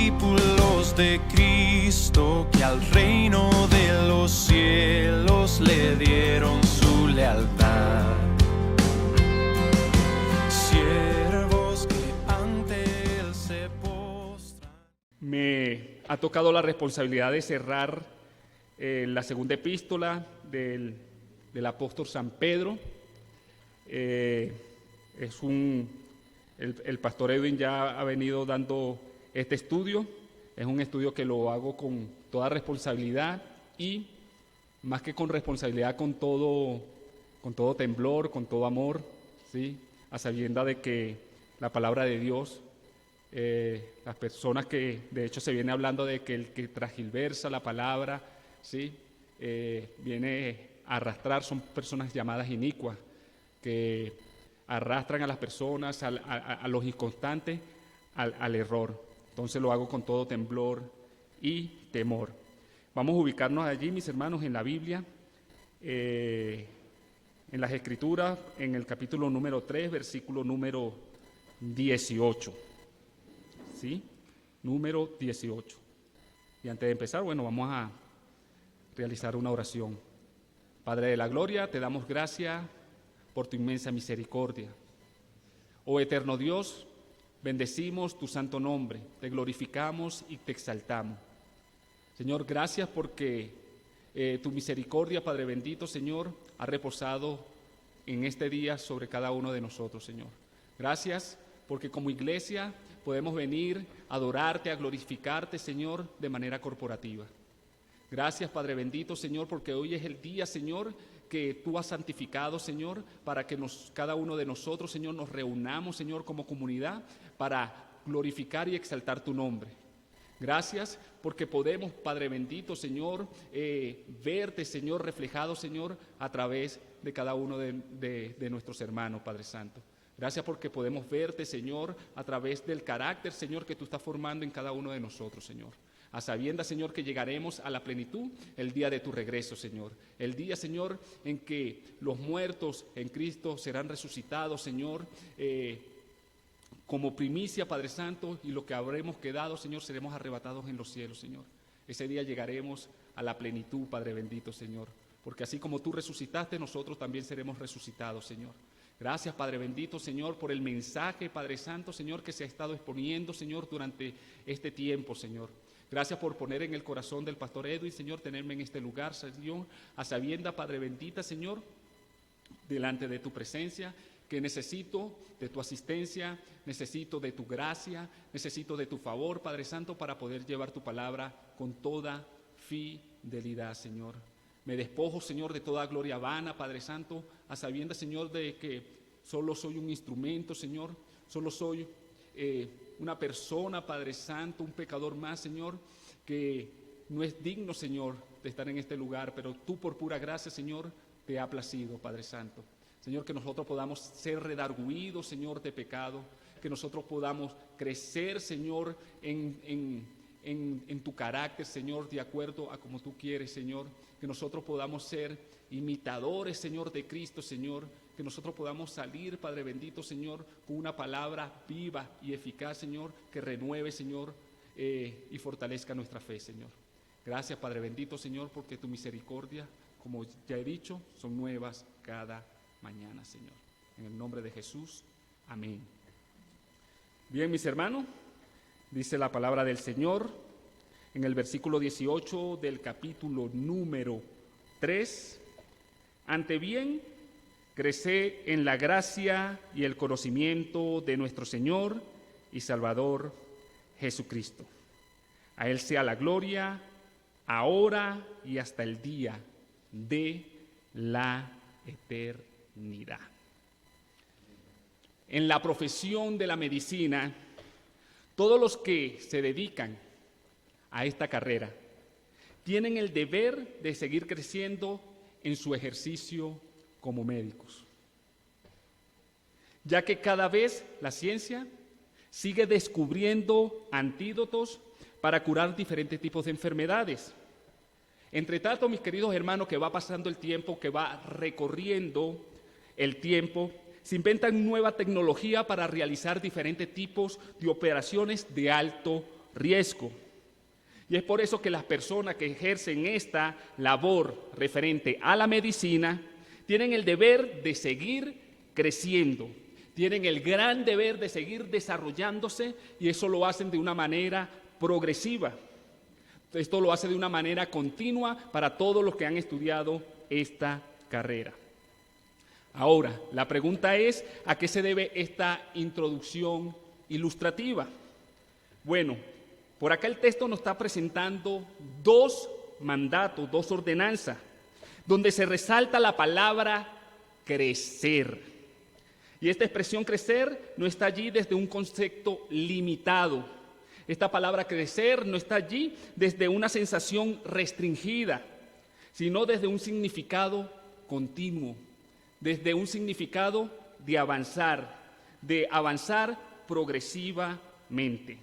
discípulos de Cristo que al reino de los cielos le dieron su lealtad. Siervos que ante él se postran. Me ha tocado la responsabilidad de cerrar la segunda epístola del apóstol San Pedro. El pastor Edwin ya ha venido dando este estudio. Es un estudio que lo hago con toda responsabilidad y más que con responsabilidad, con todo temblor, con todo amor, ¿sí? A sabienda de que la palabra de Dios, las personas que de hecho se viene hablando de que el que transgiversa la palabra, ¿sí? Viene a arrastrar, son personas llamadas inicuas, que arrastran a las personas, a los inconstantes, al error. Entonces lo hago con todo temblor y temor. Vamos a ubicarnos allí, mis hermanos, en la Biblia, en las Escrituras, en el capítulo número 3, versículo número 18. ¿Sí? Número 18. Y antes de empezar, vamos a realizar una oración. Padre de la gloria, te damos gracias por tu inmensa misericordia. Oh eterno Dios, bendecimos tu santo nombre, te glorificamos y te exaltamos. Señor, gracias porque tu misericordia, Padre bendito, Señor, ha reposado en este día sobre cada uno de nosotros, Señor. Gracias porque como iglesia podemos venir a adorarte, a glorificarte, Señor, de manera corporativa. Gracias, Padre bendito, Señor, porque hoy es el día, Señor, que tú has santificado, Señor, para que cada uno de nosotros, Señor, nos reunamos, Señor, como comunidad para glorificar y exaltar tu nombre. Gracias porque podemos, Padre bendito, Señor, verte, Señor, reflejado, Señor, a través de cada uno de nuestros hermanos, Padre Santo. Gracias porque podemos verte, Señor, a través del carácter, Señor, que tú estás formando en cada uno de nosotros, Señor. A sabienda, Señor, que llegaremos a la plenitud el día de tu regreso, Señor. El día, Señor, en que los muertos en Cristo serán resucitados, Señor, como primicia, Padre Santo, y lo que habremos quedado, Señor, seremos arrebatados en los cielos, Señor. Ese día llegaremos a la plenitud, Padre bendito, Señor, porque así como tú resucitaste, nosotros también seremos resucitados, Señor. Gracias, Padre bendito, Señor, por el mensaje, Padre Santo, Señor, que se ha estado exponiendo, Señor, durante este tiempo, Señor. Gracias por poner en el corazón del pastor Edwin, Señor, tenerme en este lugar, Señor, a sabienda, Padre bendita, Señor, delante de tu presencia, que necesito de tu asistencia, necesito de tu gracia, necesito de tu favor, Padre Santo, para poder llevar tu palabra con toda fidelidad, Señor. Me despojo, Señor, de toda gloria vana, Padre Santo, a sabienda, Señor, de que solo soy un instrumento, Señor, solo soy una persona, Padre Santo, un pecador más, Señor, que no es digno, Señor, de estar en este lugar, pero tú por pura gracia, Señor, te ha placido, Padre Santo. Señor, que nosotros podamos ser redarguidos, Señor, de pecado, que nosotros podamos crecer, Señor, en tu carácter, Señor, de acuerdo a como tú quieres, Señor, que nosotros podamos ser imitadores, Señor, de Cristo, Señor, que nosotros podamos salir, Padre bendito, Señor, con una palabra viva y eficaz, Señor, que renueve, Señor, y fortalezca nuestra fe, Señor. Gracias, Padre bendito, Señor, porque tu misericordia, como ya he dicho, son nuevas cada mañana, Señor. En el nombre de Jesús, amén. Bien, mis hermanos, dice la palabra del Señor en el versículo 18 del capítulo número 3. Ante bien, creced en la gracia y el conocimiento de nuestro Señor y Salvador Jesucristo. A Él sea la gloria, ahora y hasta el día de la eternidad. En la profesión de la medicina, todos los que se dedican a esta carrera tienen el deber de seguir creciendo en su ejercicio como médicos, ya que cada vez la ciencia sigue descubriendo antídotos para curar diferentes tipos de enfermedades. Entre tanto, mis queridos hermanos, que va pasando el tiempo, que va recorriendo el tiempo, se inventan nueva tecnología para realizar diferentes tipos de operaciones de alto riesgo. Y es por eso que las personas que ejercen esta labor referente a la medicina tienen el deber de seguir creciendo, tienen el gran deber de seguir desarrollándose, y eso lo hacen de una manera progresiva. Esto lo hace de una manera continua para todos los que han estudiado esta carrera. Ahora, la pregunta es, ¿a qué se debe esta introducción ilustrativa? Bueno, por acá el texto nos está presentando dos mandatos, dos ordenanzas, donde se resalta la palabra crecer. Y esta expresión crecer no está allí desde un concepto limitado. Esta palabra crecer no está allí desde una sensación restringida, sino desde un significado continuo, desde un significado de avanzar progresivamente.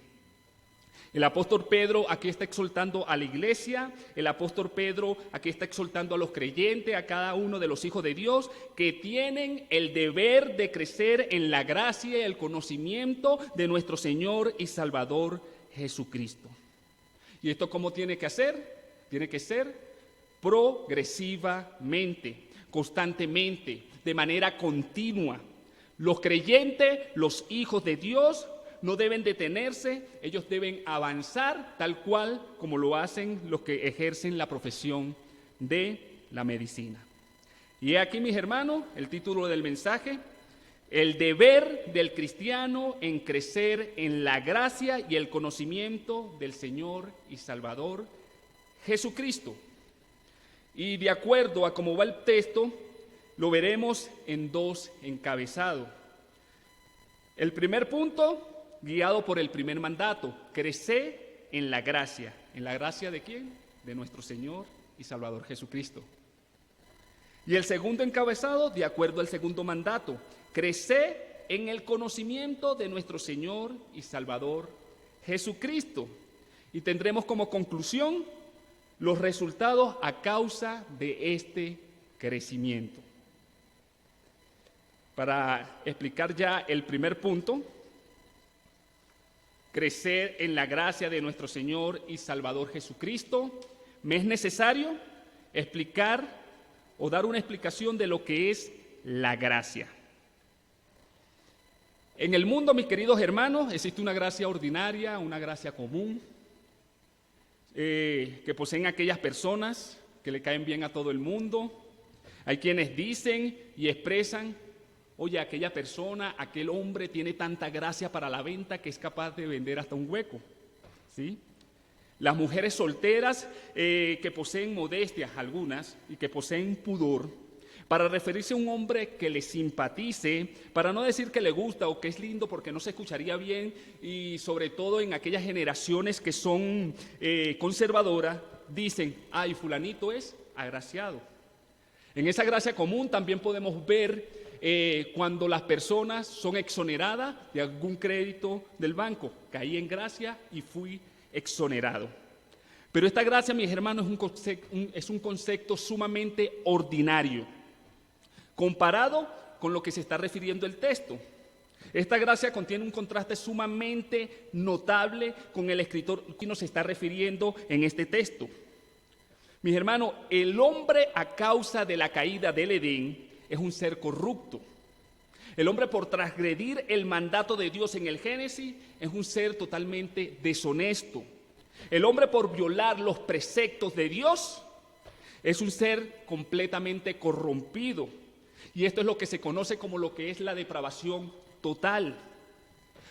El apóstol Pedro aquí está exhortando a la iglesia, el apóstol Pedro aquí está exhortando a los creyentes, a cada uno de los hijos de Dios, que tienen el deber de crecer en la gracia y el conocimiento de nuestro Señor y Salvador Jesucristo. ¿Y esto cómo tiene que hacer? Tiene que ser progresivamente, constantemente, de manera continua. Los creyentes, los hijos de Dios, no deben detenerse, ellos deben avanzar tal cual como lo hacen los que ejercen la profesión de la medicina. Y aquí, mis hermanos, el título del mensaje: el deber del cristiano en crecer en la gracia y el conocimiento del Señor y Salvador Jesucristo. Y de acuerdo a cómo va el texto, lo veremos en dos encabezados. El primer punto, guiado por el primer mandato: crecer en la gracia. ¿En la gracia de quién? De nuestro Señor y Salvador Jesucristo. Y el segundo encabezado, de acuerdo al segundo mandato: crecer en el conocimiento de nuestro Señor y Salvador Jesucristo. Y tendremos como conclusión los resultados a causa de este crecimiento. Para explicar ya el primer punto, crecer en la gracia de nuestro Señor y Salvador Jesucristo, me es necesario explicar o dar una explicación de lo que es la gracia. En el mundo, mis queridos hermanos, existe una gracia ordinaria, una gracia común, que poseen aquellas personas que le caen bien a todo el mundo. Hay quienes dicen y expresan: oye, aquella persona, aquel hombre tiene tanta gracia para la venta que es capaz de vender hasta un hueco, ¿sí? Las mujeres solteras que poseen modestia, algunas, y que poseen pudor, para referirse a un hombre que le simpatice, para no decir que le gusta o que es lindo porque no se escucharía bien, y sobre todo en aquellas generaciones que son conservadoras, dicen: ay, fulanito es agraciado. En esa gracia común también podemos ver cuando las personas son exoneradas de algún crédito del banco. Caí en gracia y fui exonerado. Pero esta gracia, mis hermanos, es un concepto sumamente ordinario comparado con lo que se está refiriendo el texto. Esta gracia contiene un contraste sumamente notable con el escritor que nos está refiriendo en este texto. Mis hermanos, el hombre a causa de la caída del Edén es un ser corrupto. El hombre, por transgredir el mandato de Dios en el Génesis, es un ser totalmente deshonesto. El hombre, por violar los preceptos de Dios, es un ser completamente corrompido. Y esto es lo que se conoce como lo que es la depravación total.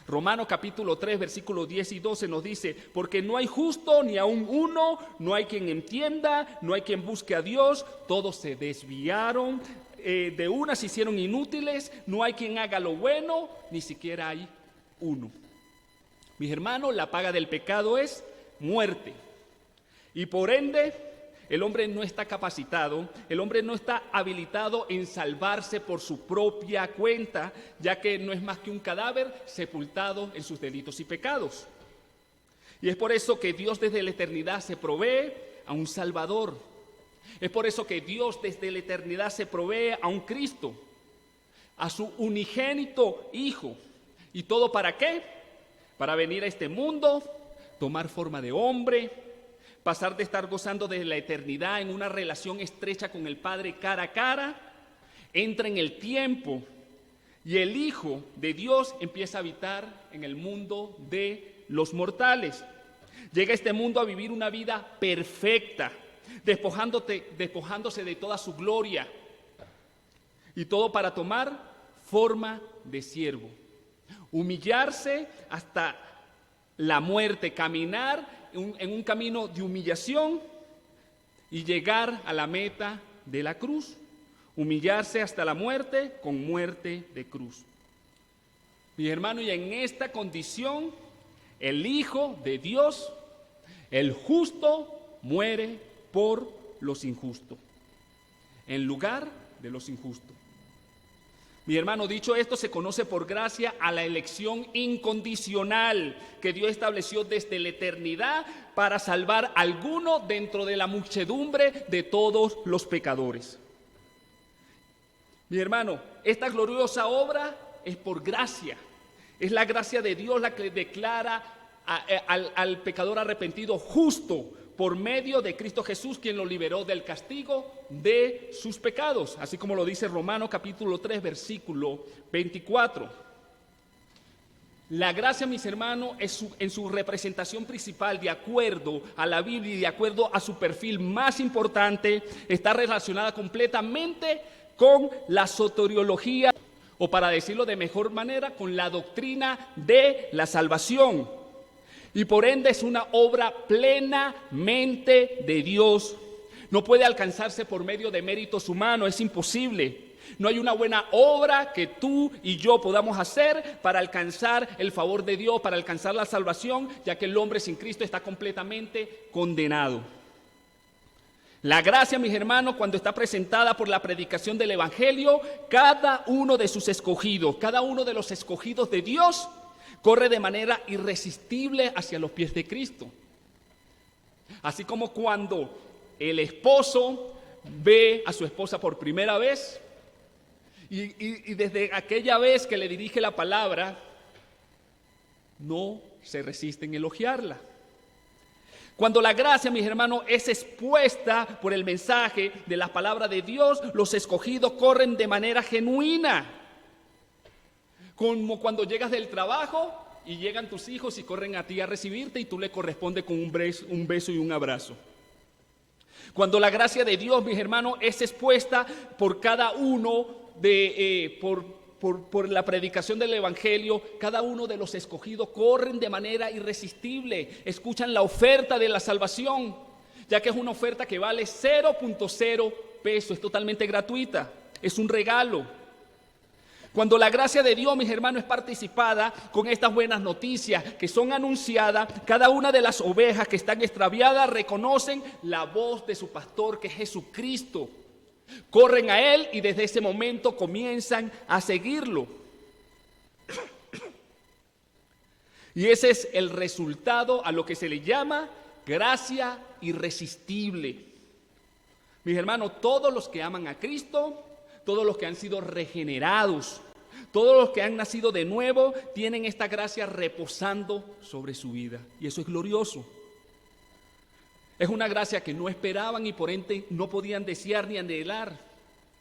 Romanos capítulo 3, versículos 10 y 12 nos dice: porque no hay justo ni aun uno, no hay quien entienda, no hay quien busque a Dios, todos se desviaron, de una se hicieron inútiles, no hay quien haga lo bueno, ni siquiera hay uno. Mis hermanos, la paga del pecado es muerte. Y por ende, el hombre no está capacitado, el hombre no está habilitado en salvarse por su propia cuenta, ya que no es más que un cadáver sepultado en sus delitos y pecados. Y es por eso que Dios desde la eternidad se provee a un Salvador. Es por eso que Dios desde la eternidad se provee a un Cristo, a su unigénito Hijo. ¿Y todo para qué? Para venir a este mundo, tomar forma de hombre, pasar de estar gozando de la eternidad en una relación estrecha con el Padre cara a cara, entra en el tiempo y el Hijo de Dios empieza a habitar en el mundo de los mortales. Llega a este mundo a vivir una vida perfecta, despojándose de toda su gloria, y todo para tomar forma de siervo, humillarse hasta la muerte, caminar en un camino de humillación y llegar a la meta de la cruz, humillarse hasta la muerte con muerte de cruz. Mi hermano, y en esta condición el Hijo de Dios, el justo, muere por los injustos, en lugar de los injustos. Mi hermano, dicho esto, se conoce por gracia a la elección incondicional que Dios estableció desde la eternidad para salvar a alguno dentro de la muchedumbre de todos los pecadores. Mi hermano, esta gloriosa obra es por gracia. Es la gracia de Dios la que declara al pecador arrepentido justo por medio de Cristo Jesús, quien lo liberó del castigo de sus pecados, así como lo dice Romanos capítulo 3, versículo 24. La gracia, mis hermanos, en su representación principal, de acuerdo a la Biblia y de acuerdo a su perfil más importante, está relacionada completamente con la soteriología, o para decirlo de mejor manera, con la doctrina de la salvación. Y por ende es una obra plenamente de Dios. No puede alcanzarse por medio de méritos humanos, es imposible. No hay una buena obra que tú y yo podamos hacer para alcanzar el favor de Dios, para alcanzar la salvación, ya que el hombre sin Cristo está completamente condenado. La gracia, mis hermanos, cuando está presentada por la predicación del Evangelio, cada uno de sus escogidos, cada uno de los escogidos de Dios, corre de manera irresistible hacia los pies de Cristo. Así como cuando el esposo ve a su esposa por primera vez y desde aquella vez que le dirige la palabra, no se resiste en elogiarla. Cuando la gracia, mis hermanos, es expuesta por el mensaje de la palabra de Dios, los escogidos corren de manera genuina. Como cuando llegas del trabajo y llegan tus hijos y corren a ti a recibirte y tú le correspondes con un beso y un abrazo. Cuando la gracia de Dios, mis hermanos, es expuesta por cada uno por la predicación del Evangelio, cada uno de los escogidos corren de manera irresistible, escuchan la oferta de la salvación, ya que es una oferta que vale 0.0 pesos, es totalmente gratuita, es un regalo. Cuando la gracia de Dios, mis hermanos, es participada con estas buenas noticias que son anunciadas, cada una de las ovejas que están extraviadas reconocen la voz de su pastor, que es Jesucristo. Corren a Él y desde ese momento comienzan a seguirlo. Y ese es el resultado a lo que se le llama gracia irresistible. Mis hermanos, todos los que aman a Cristo, todos los que han sido regenerados, todos los que han nacido de nuevo, tienen esta gracia reposando sobre su vida. Y eso es glorioso. Es una gracia que no esperaban y por ende no podían desear ni anhelar.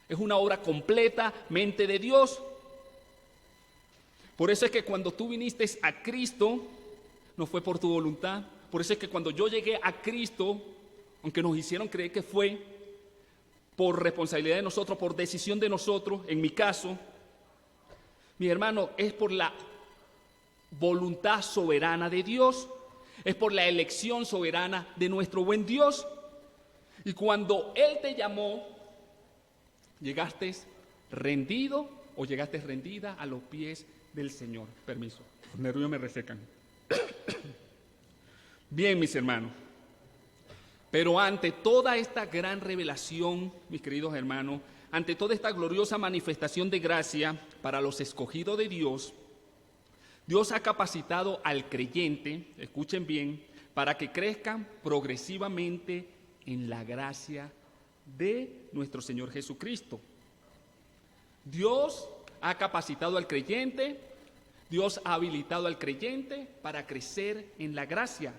Es una obra completamente de Dios. Por eso es que cuando tú viniste a Cristo, no fue por tu voluntad. Por eso es que cuando yo llegué a Cristo, aunque nos hicieron creer que fue por responsabilidad de nosotros, por decisión de nosotros, en mi caso, mi hermano, es por la voluntad soberana de Dios, es por la elección soberana de nuestro buen Dios. Y cuando Él te llamó, llegaste rendido o llegaste rendida a los pies del Señor. Permiso, los nervios me resecan. Bien, mis hermanos. Pero ante toda esta gran revelación, mis queridos hermanos, ante toda esta gloriosa manifestación de gracia para los escogidos de Dios, Dios ha capacitado al creyente, escuchen bien, para que crezcan progresivamente en la gracia de nuestro Señor Jesucristo. Dios ha capacitado al creyente, Dios ha habilitado al creyente para crecer en la gracia.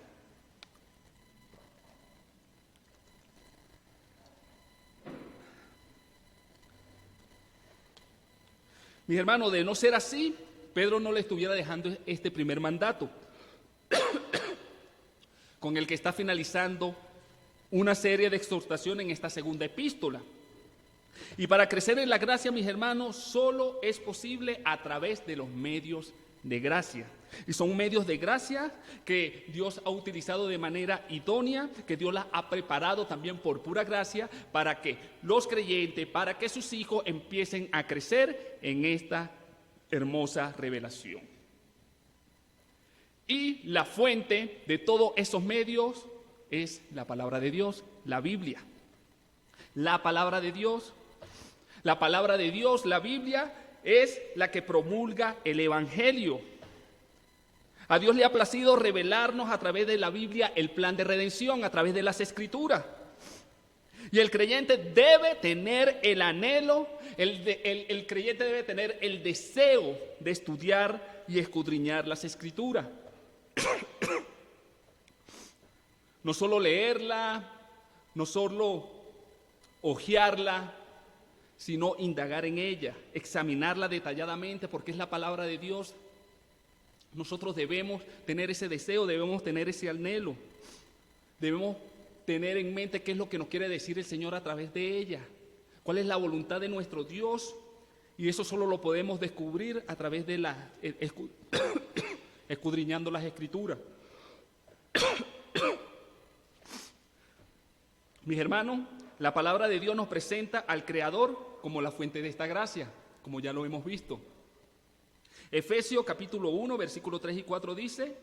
Mis hermanos, de no ser así, Pedro no le estuviera dejando este primer mandato, con el que está finalizando una serie de exhortaciones en esta segunda epístola. Y para crecer en la gracia, mis hermanos, solo es posible a través de los medios de gracia. Y son medios de gracia que Dios ha utilizado de manera idónea, que Dios las ha preparado también por pura gracia para que los creyentes, para que sus hijos empiecen a crecer en esta hermosa revelación. Y la fuente de todos esos medios es la palabra de Dios, la Biblia. La palabra de Dios, la Biblia, es la que promulga el Evangelio. A Dios le ha placido revelarnos a través de la Biblia el plan de redención, a través de las Escrituras. Y el creyente debe tener el anhelo, el creyente debe tener el deseo de estudiar y escudriñar las Escrituras. No solo leerla, no solo hojearla, sino indagar en ella, examinarla detalladamente, porque es la palabra de Dios. Nosotros debemos tener ese deseo, debemos tener ese anhelo, debemos tener en mente qué es lo que nos quiere decir el Señor a través de ella, cuál es la voluntad de nuestro Dios, y eso solo lo podemos descubrir a través de escudriñando las Escrituras. Mis hermanos, la palabra de Dios nos presenta al Creador como la fuente de esta gracia, como ya lo hemos visto. Efesios capítulo 1, versículos 3 y 4 dice: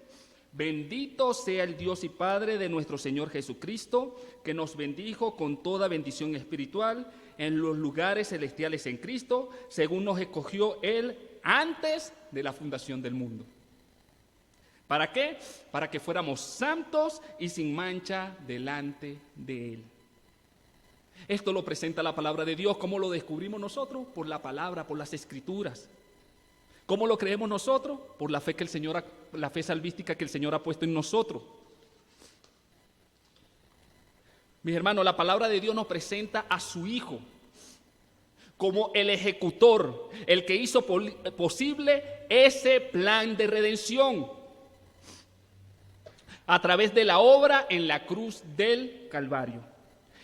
bendito sea el Dios y Padre de nuestro Señor Jesucristo, que nos bendijo con toda bendición espiritual en los lugares celestiales en Cristo, según nos escogió Él antes de la fundación del mundo. ¿Para qué? Para que fuéramos santos y sin mancha delante de Él. Esto lo presenta la palabra de Dios. ¿Cómo lo descubrimos nosotros? Por la palabra, por las Escrituras. ¿Cómo lo creemos nosotros? Por la fe que la fe salvística que el Señor ha puesto en nosotros. Mis hermanos, la palabra de Dios nos presenta a su Hijo como el ejecutor, el que hizo posible ese plan de redención a través de la obra en la cruz del Calvario.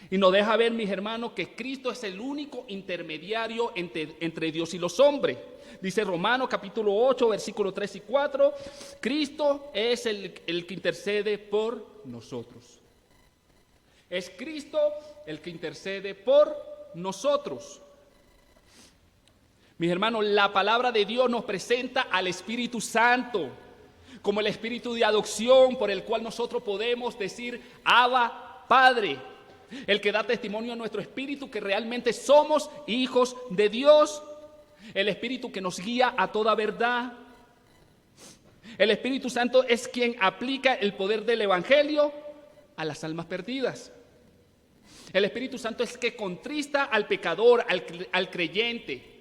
Y nos deja ver, mis hermanos, que Cristo es el único intermediario entre Dios y los hombres. Dice Romanos capítulo 8, versículos 3 y 4, Cristo es el que intercede por nosotros. Es Cristo el que intercede por nosotros. Mis hermanos, la palabra de Dios nos presenta al Espíritu Santo como el Espíritu de adopción por el cual nosotros podemos decir Abba, Padre. El que da testimonio a nuestro espíritu que realmente somos hijos de Dios. El Espíritu que nos guía a toda verdad. El Espíritu Santo es quien aplica el poder del Evangelio a las almas perdidas. El Espíritu Santo es el que contrista al pecador, al creyente.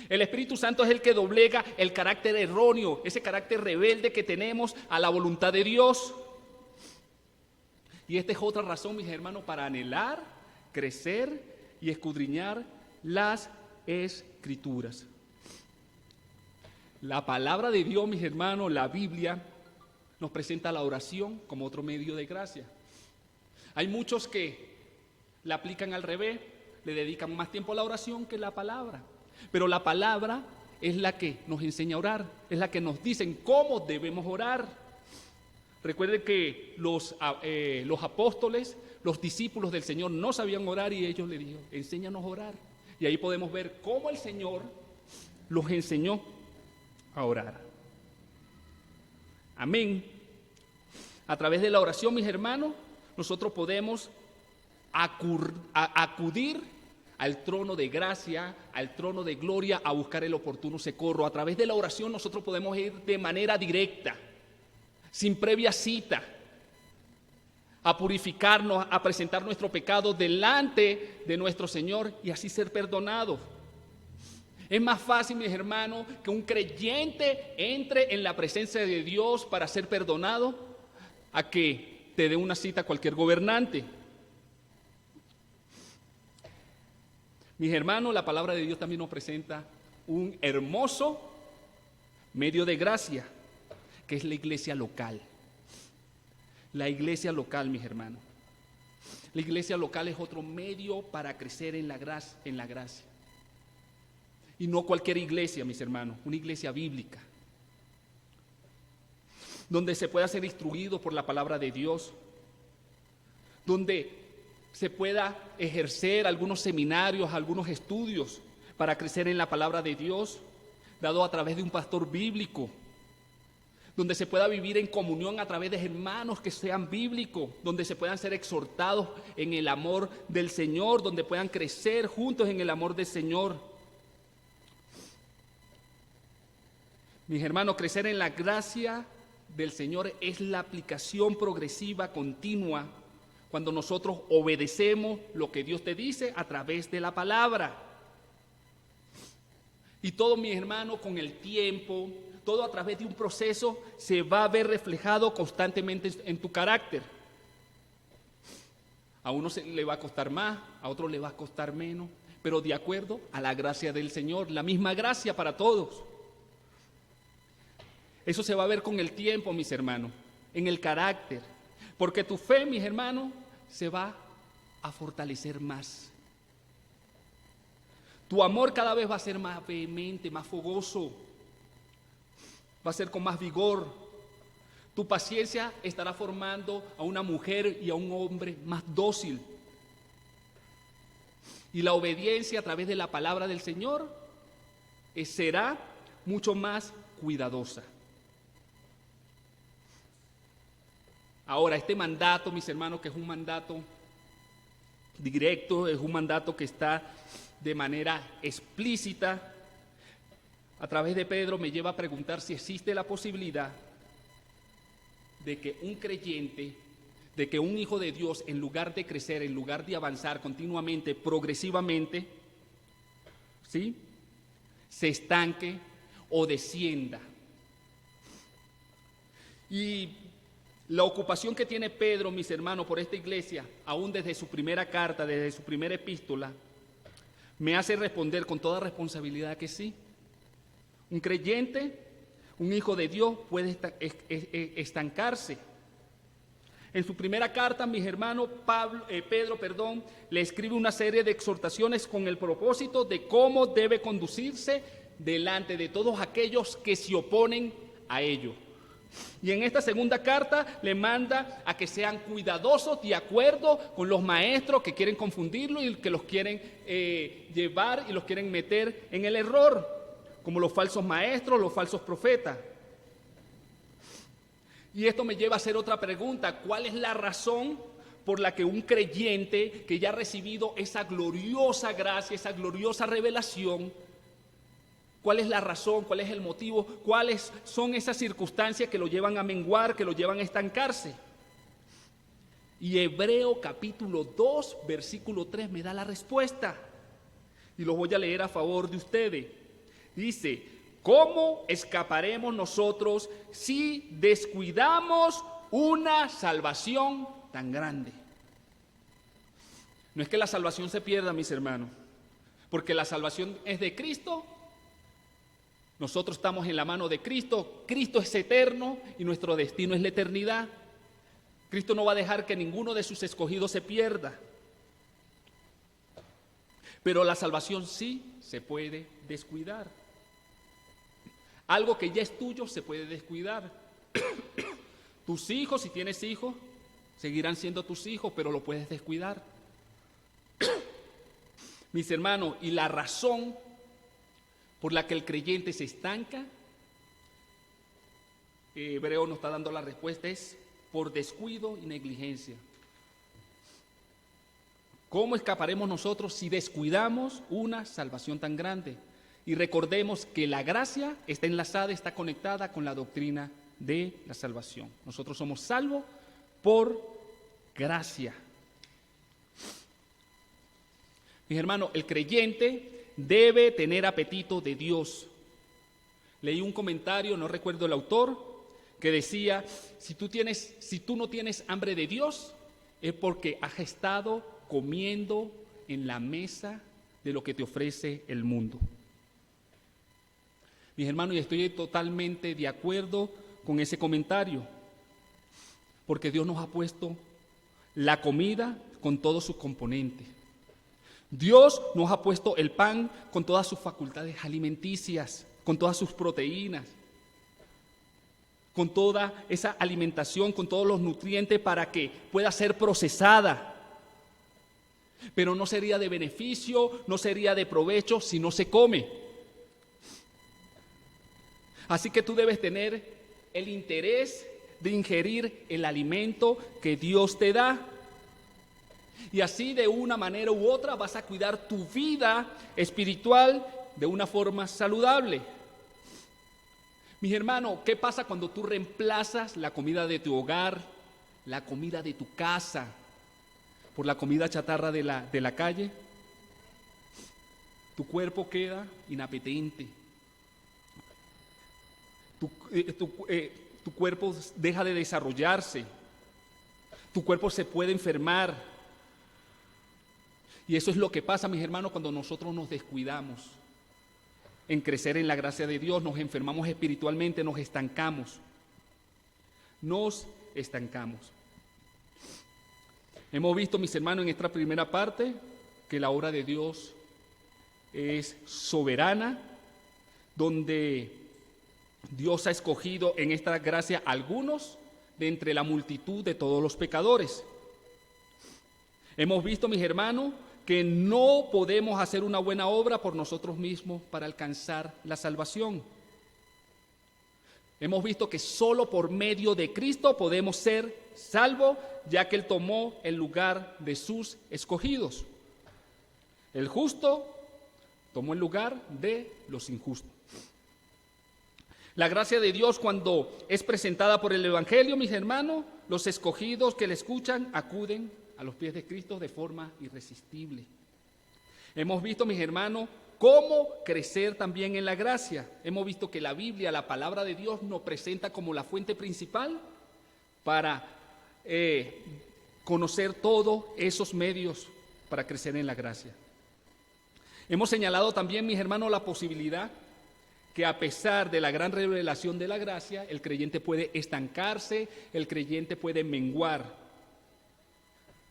El Espíritu Santo es el que doblega el carácter erróneo, ese carácter rebelde que tenemos a la voluntad de Dios. Y esta es otra razón, mis hermanos, para anhelar, crecer y escudriñar las Escrituras. La palabra de Dios, mis hermanos, la Biblia, nos presenta la oración como otro medio de gracia. Hay muchos que la aplican al revés, le dedican más tiempo a la oración que a la palabra. Pero la palabra es la que nos enseña a orar, es la que nos dice cómo debemos orar. Recuerden que los apóstoles, los discípulos del Señor no sabían orar y ellos le dijeron, enséñanos a orar. Y ahí podemos ver cómo el Señor los enseñó a orar. Amén. A través de la oración, mis hermanos, nosotros podemos acudir al trono de gracia, al trono de gloria, a buscar el oportuno socorro. A través de la oración nosotros podemos ir de manera directa, sin previa cita, a purificarnos, a presentar nuestro pecado delante de nuestro Señor y así ser perdonados. Es más fácil, mis hermanos, que un creyente entre en la presencia de Dios para ser perdonado a que te dé una cita a cualquier gobernante. Mis hermanos, la palabra de Dios también nos presenta un hermoso medio de gracia, que es la iglesia local. La iglesia local, mis hermanos. La iglesia local es otro medio para crecer en la gracia. Y no cualquier iglesia, mis hermanos, una iglesia bíblica, donde se pueda ser instruido por la palabra de Dios, donde se pueda ejercer algunos seminarios, algunos estudios para crecer en la palabra de Dios, dado a través de un pastor bíblico, donde se pueda vivir en comunión a través de hermanos que sean bíblicos, donde se puedan ser exhortados en el amor del Señor, donde puedan crecer juntos en el amor del Señor. Mis hermanos, crecer en la gracia del Señor es la aplicación progresiva, continua, cuando nosotros obedecemos lo que Dios te dice a través de la palabra. Y todo, mis hermanos, con el tiempo, todo a través de un proceso, se va a ver reflejado constantemente en tu carácter. A uno le va a costar más, a otro le va a costar menos, pero de acuerdo a la gracia del Señor, la misma gracia para todos. Eso se va a ver con el tiempo, mis hermanos, en el carácter, porque tu fe, mis hermanos, se va a fortalecer más. Tu amor cada vez va a ser más vehemente, más fogoso, va a ser con más vigor. Tu paciencia estará formando a una mujer y a un hombre más dócil. Y la obediencia a través de la palabra del Señor será mucho más cuidadosa. Ahora, este mandato, mis hermanos, que es un mandato directo, es un mandato que está de manera explícita, a través de Pedro, me lleva a preguntar si existe la posibilidad de que un creyente, de que un hijo de Dios, en lugar de crecer, en lugar de avanzar continuamente, progresivamente, ¿sí?, se estanque o descienda. Y la ocupación que tiene Pedro, mis hermanos, por esta iglesia, aún desde su primera carta, desde su primera epístola, me hace responder con toda responsabilidad que sí. Un creyente, un hijo de Dios, puede estancarse. En su primera carta, mis hermanos, Pedro, le escribe una serie de exhortaciones con el propósito de cómo debe conducirse delante de todos aquellos que se oponen a ello. Y en esta segunda carta le manda a que sean cuidadosos de acuerdo con los maestros que quieren confundirlo y que los quieren llevar y los quieren meter en el error, como los falsos maestros, los falsos profetas. Y esto me lleva a hacer otra pregunta: ¿cuál es la razón por la que un creyente que ya ha recibido esa gloriosa gracia, esa gloriosa revelación, cuál es la razón, cuál es el motivo, cuáles son esas circunstancias que lo llevan a menguar, que lo llevan a estancarse? Y Hebreo capítulo 2, versículo 3 me da la respuesta. Y lo voy a leer a favor de ustedes. Dice: ¿cómo escaparemos nosotros si descuidamos una salvación tan grande? No es que la salvación se pierda, mis hermanos, porque la salvación es de Cristo. Nosotros estamos en la mano de Cristo. Cristo es eterno y nuestro destino es la eternidad. Cristo no va a dejar que ninguno de sus escogidos se pierda. Pero la salvación sí se puede descuidar. Algo que ya es tuyo se puede descuidar. Tus hijos, si tienes hijos, seguirán siendo tus hijos, pero lo puedes descuidar. Mis hermanos, y la razón por la que el creyente se estanca, Hebreo nos está dando la respuesta, es por descuido y negligencia. ¿Cómo escaparemos nosotros si descuidamos una salvación tan grande? Y recordemos que la gracia está enlazada, está conectada con la doctrina de la salvación. Nosotros somos salvos por gracia. Mis hermanos, el creyente debe tener apetito de Dios. Leí un comentario, no recuerdo el autor, que decía: si tú no tienes hambre de Dios, es porque has estado comiendo en la mesa de lo que te ofrece el mundo. Mis hermanos, y estoy totalmente de acuerdo con ese comentario, porque Dios nos ha puesto la comida con todos sus componentes. Dios nos ha puesto el pan con todas sus facultades alimenticias, con todas sus proteínas, con toda esa alimentación, con todos los nutrientes para que pueda ser procesada. Pero no sería de beneficio, no sería de provecho si no se come. Así que tú debes tener el interés de ingerir el alimento que Dios te da. Y así de una manera u otra vas a cuidar tu vida espiritual de una forma saludable. Mis hermanos, ¿qué pasa cuando tú reemplazas la comida de tu hogar, la comida de tu casa, por la comida chatarra de la calle? Tu cuerpo queda inapetente. Tu cuerpo deja de desarrollarse. Tu cuerpo se puede enfermar. Y eso es lo que pasa, mis hermanos, cuando nosotros nos descuidamos en crecer en la gracia de Dios, nos enfermamos espiritualmente, nos estancamos. Hemos visto, mis hermanos, en esta primera parte que la obra de Dios es soberana, donde Dios ha escogido en esta gracia a algunos de entre la multitud de todos los pecadores. Hemos visto, mis hermanos, que no podemos hacer una buena obra por nosotros mismos para alcanzar la salvación. Hemos visto que solo por medio de Cristo podemos ser salvos, ya que Él tomó el lugar de sus escogidos. El justo tomó el lugar de los injustos. La gracia de Dios, cuando es presentada por el Evangelio, mis hermanos, los escogidos que le escuchan acuden a los pies de Cristo de forma irresistible. Hemos visto, mis hermanos, cómo crecer también en la gracia. Hemos visto que la Biblia, la palabra de Dios, nos presenta como la fuente principal para conocer todos esos medios para crecer en la gracia. Hemos señalado también, mis hermanos, la posibilidad que a pesar de la gran revelación de la gracia, el creyente puede estancarse, el creyente puede menguar.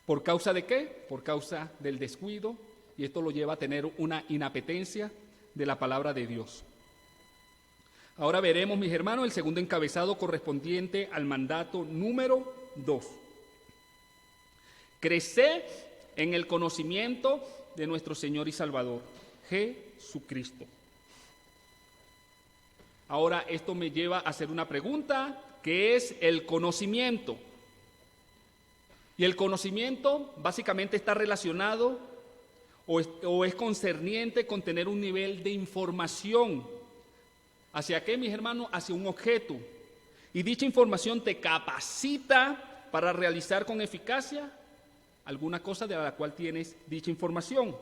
¿Por causa de qué? Por causa del descuido, y esto lo lleva a tener una inapetencia de la palabra de Dios. Ahora veremos, mis hermanos, el segundo encabezado correspondiente al mandato número 2. Crecer en el conocimiento de nuestro Señor y Salvador, Jesucristo. Ahora esto me lleva a hacer una pregunta, ¿qué es el conocimiento? Y el conocimiento básicamente está relacionado o es concerniente con tener un nivel de información. ¿Hacia qué, mis hermanos? Hacia un objeto. Y dicha información te capacita para realizar con eficacia alguna cosa de la cual tienes dicha información.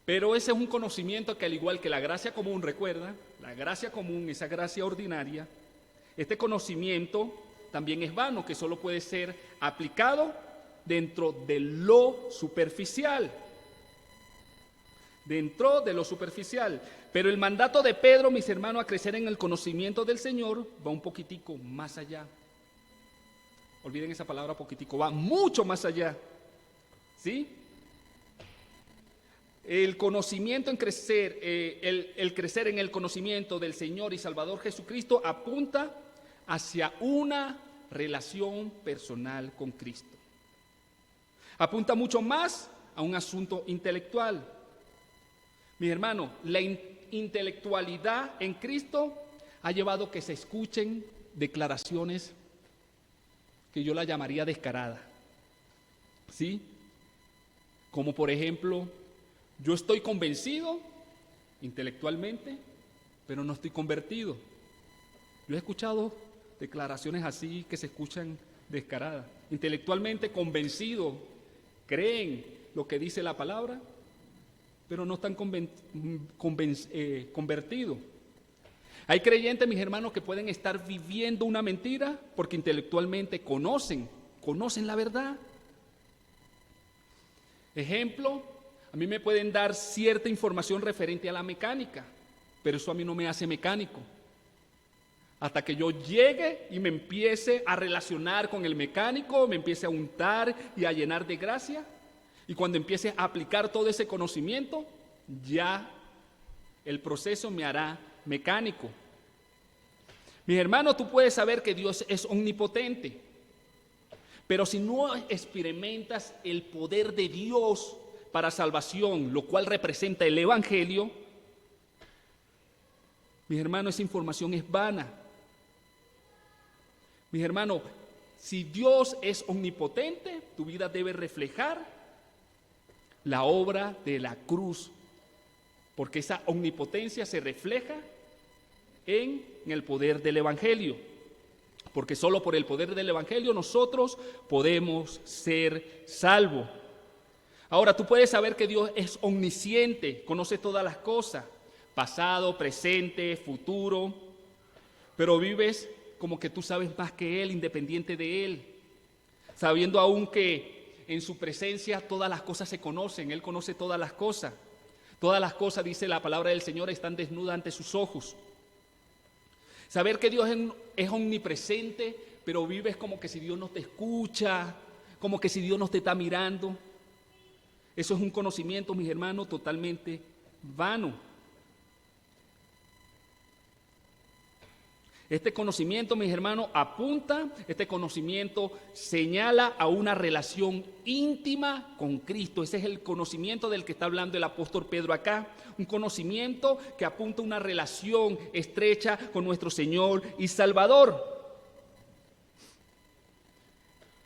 Pero ese es un conocimiento que, al igual que la gracia común, recuerda, la gracia común, esa gracia ordinaria, este conocimiento también es vano, que solo puede ser aplicado dentro de lo superficial. Dentro de lo superficial. Pero el mandato de Pedro, mis hermanos, a crecer en el conocimiento del Señor, va un poquitico más allá. Olviden esa palabra poquitico, va mucho más allá. ¿Sí? El conocimiento en crecer, el crecer en el conocimiento del Señor y Salvador Jesucristo apunta hacia una relación personal con Cristo. Apunta mucho más a un asunto intelectual. Mis hermanos, la intelectualidad en Cristo ha llevado que se escuchen declaraciones que yo la llamaría descaradas. ¿Sí? Como por ejemplo, yo estoy convencido intelectualmente, pero no estoy convertido. Yo he escuchado declaraciones así que se escuchan descaradas. Intelectualmente convencidos, creen lo que dice la palabra, pero no están convertidos. Hay creyentes, mis hermanos, que pueden estar viviendo una mentira porque intelectualmente conocen la verdad. Ejemplo, a mí me pueden dar cierta información referente a la mecánica, pero eso a mí no me hace mecánico. Hasta que yo llegue y me empiece a relacionar con el mecánico, me empiece a untar y a llenar de gracia, y cuando empiece a aplicar todo ese conocimiento, ya el proceso me hará mecánico. Mis hermanos, tú puedes saber que Dios es omnipotente, pero si no experimentas el poder de Dios para salvación, lo cual representa el Evangelio, mis hermanos, esa información es vana. Mis hermanos, si Dios es omnipotente, tu vida debe reflejar la obra de la cruz, porque esa omnipotencia se refleja en el poder del Evangelio, porque solo por el poder del Evangelio nosotros podemos ser salvos. Ahora, tú puedes saber que Dios es omnisciente, conoce todas las cosas, pasado, presente, futuro, pero vives como que tú sabes más que Él, independiente de Él, sabiendo aún que en su presencia todas las cosas se conocen, Él conoce todas las cosas. Todas las cosas, dice la palabra del Señor, están desnudas ante sus ojos. Saber que Dios es omnipresente, pero vives como que si Dios no te escucha, como que si Dios no te está mirando. Eso es un conocimiento, mis hermanos, totalmente vano. Este conocimiento, mis hermanos, este conocimiento señala a una relación íntima con Cristo. Ese es el conocimiento del que está hablando el apóstol Pedro acá. Un conocimiento que apunta a una relación estrecha con nuestro Señor y Salvador.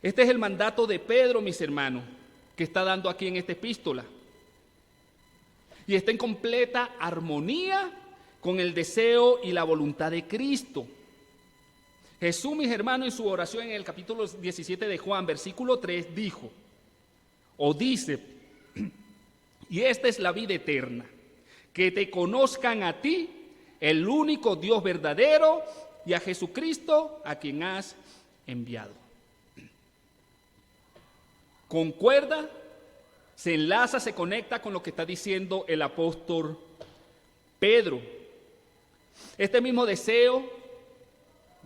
Este es el mandato de Pedro, mis hermanos, que está dando aquí en esta epístola. Y está en completa armonía con el deseo y la voluntad de Cristo. Jesús, mis hermanos, en su oración en el capítulo 17 de Juan, versículo 3, dijo, o dice, y esta es la vida eterna, que te conozcan a ti, el único Dios verdadero, y a Jesucristo, a quien has enviado. Concuerda, se enlaza, se conecta con lo que está diciendo el apóstol Pedro. Este mismo deseo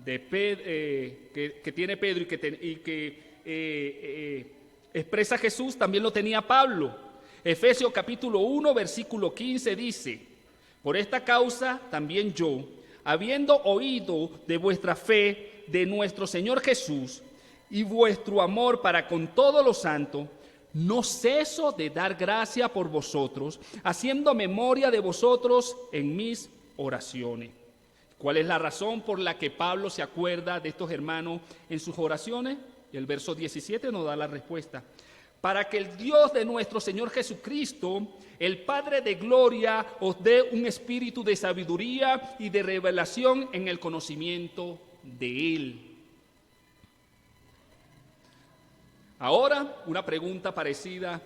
que tiene Pedro y que expresa Jesús también lo tenía Pablo. Efesios capítulo 1, versículo 15 dice, por esta causa también yo, habiendo oído de vuestra fe de nuestro Señor Jesús y vuestro amor para con todos los santos, no ceso de dar gracia por vosotros, haciendo memoria de vosotros en mis oraciones. ¿Cuál es la razón por la que Pablo se acuerda de estos hermanos en sus oraciones? Y el verso 17 nos da la respuesta. Para que el Dios de nuestro Señor Jesucristo, el Padre de gloria, os dé un espíritu de sabiduría y de revelación en el conocimiento de Él. Ahora, una pregunta parecida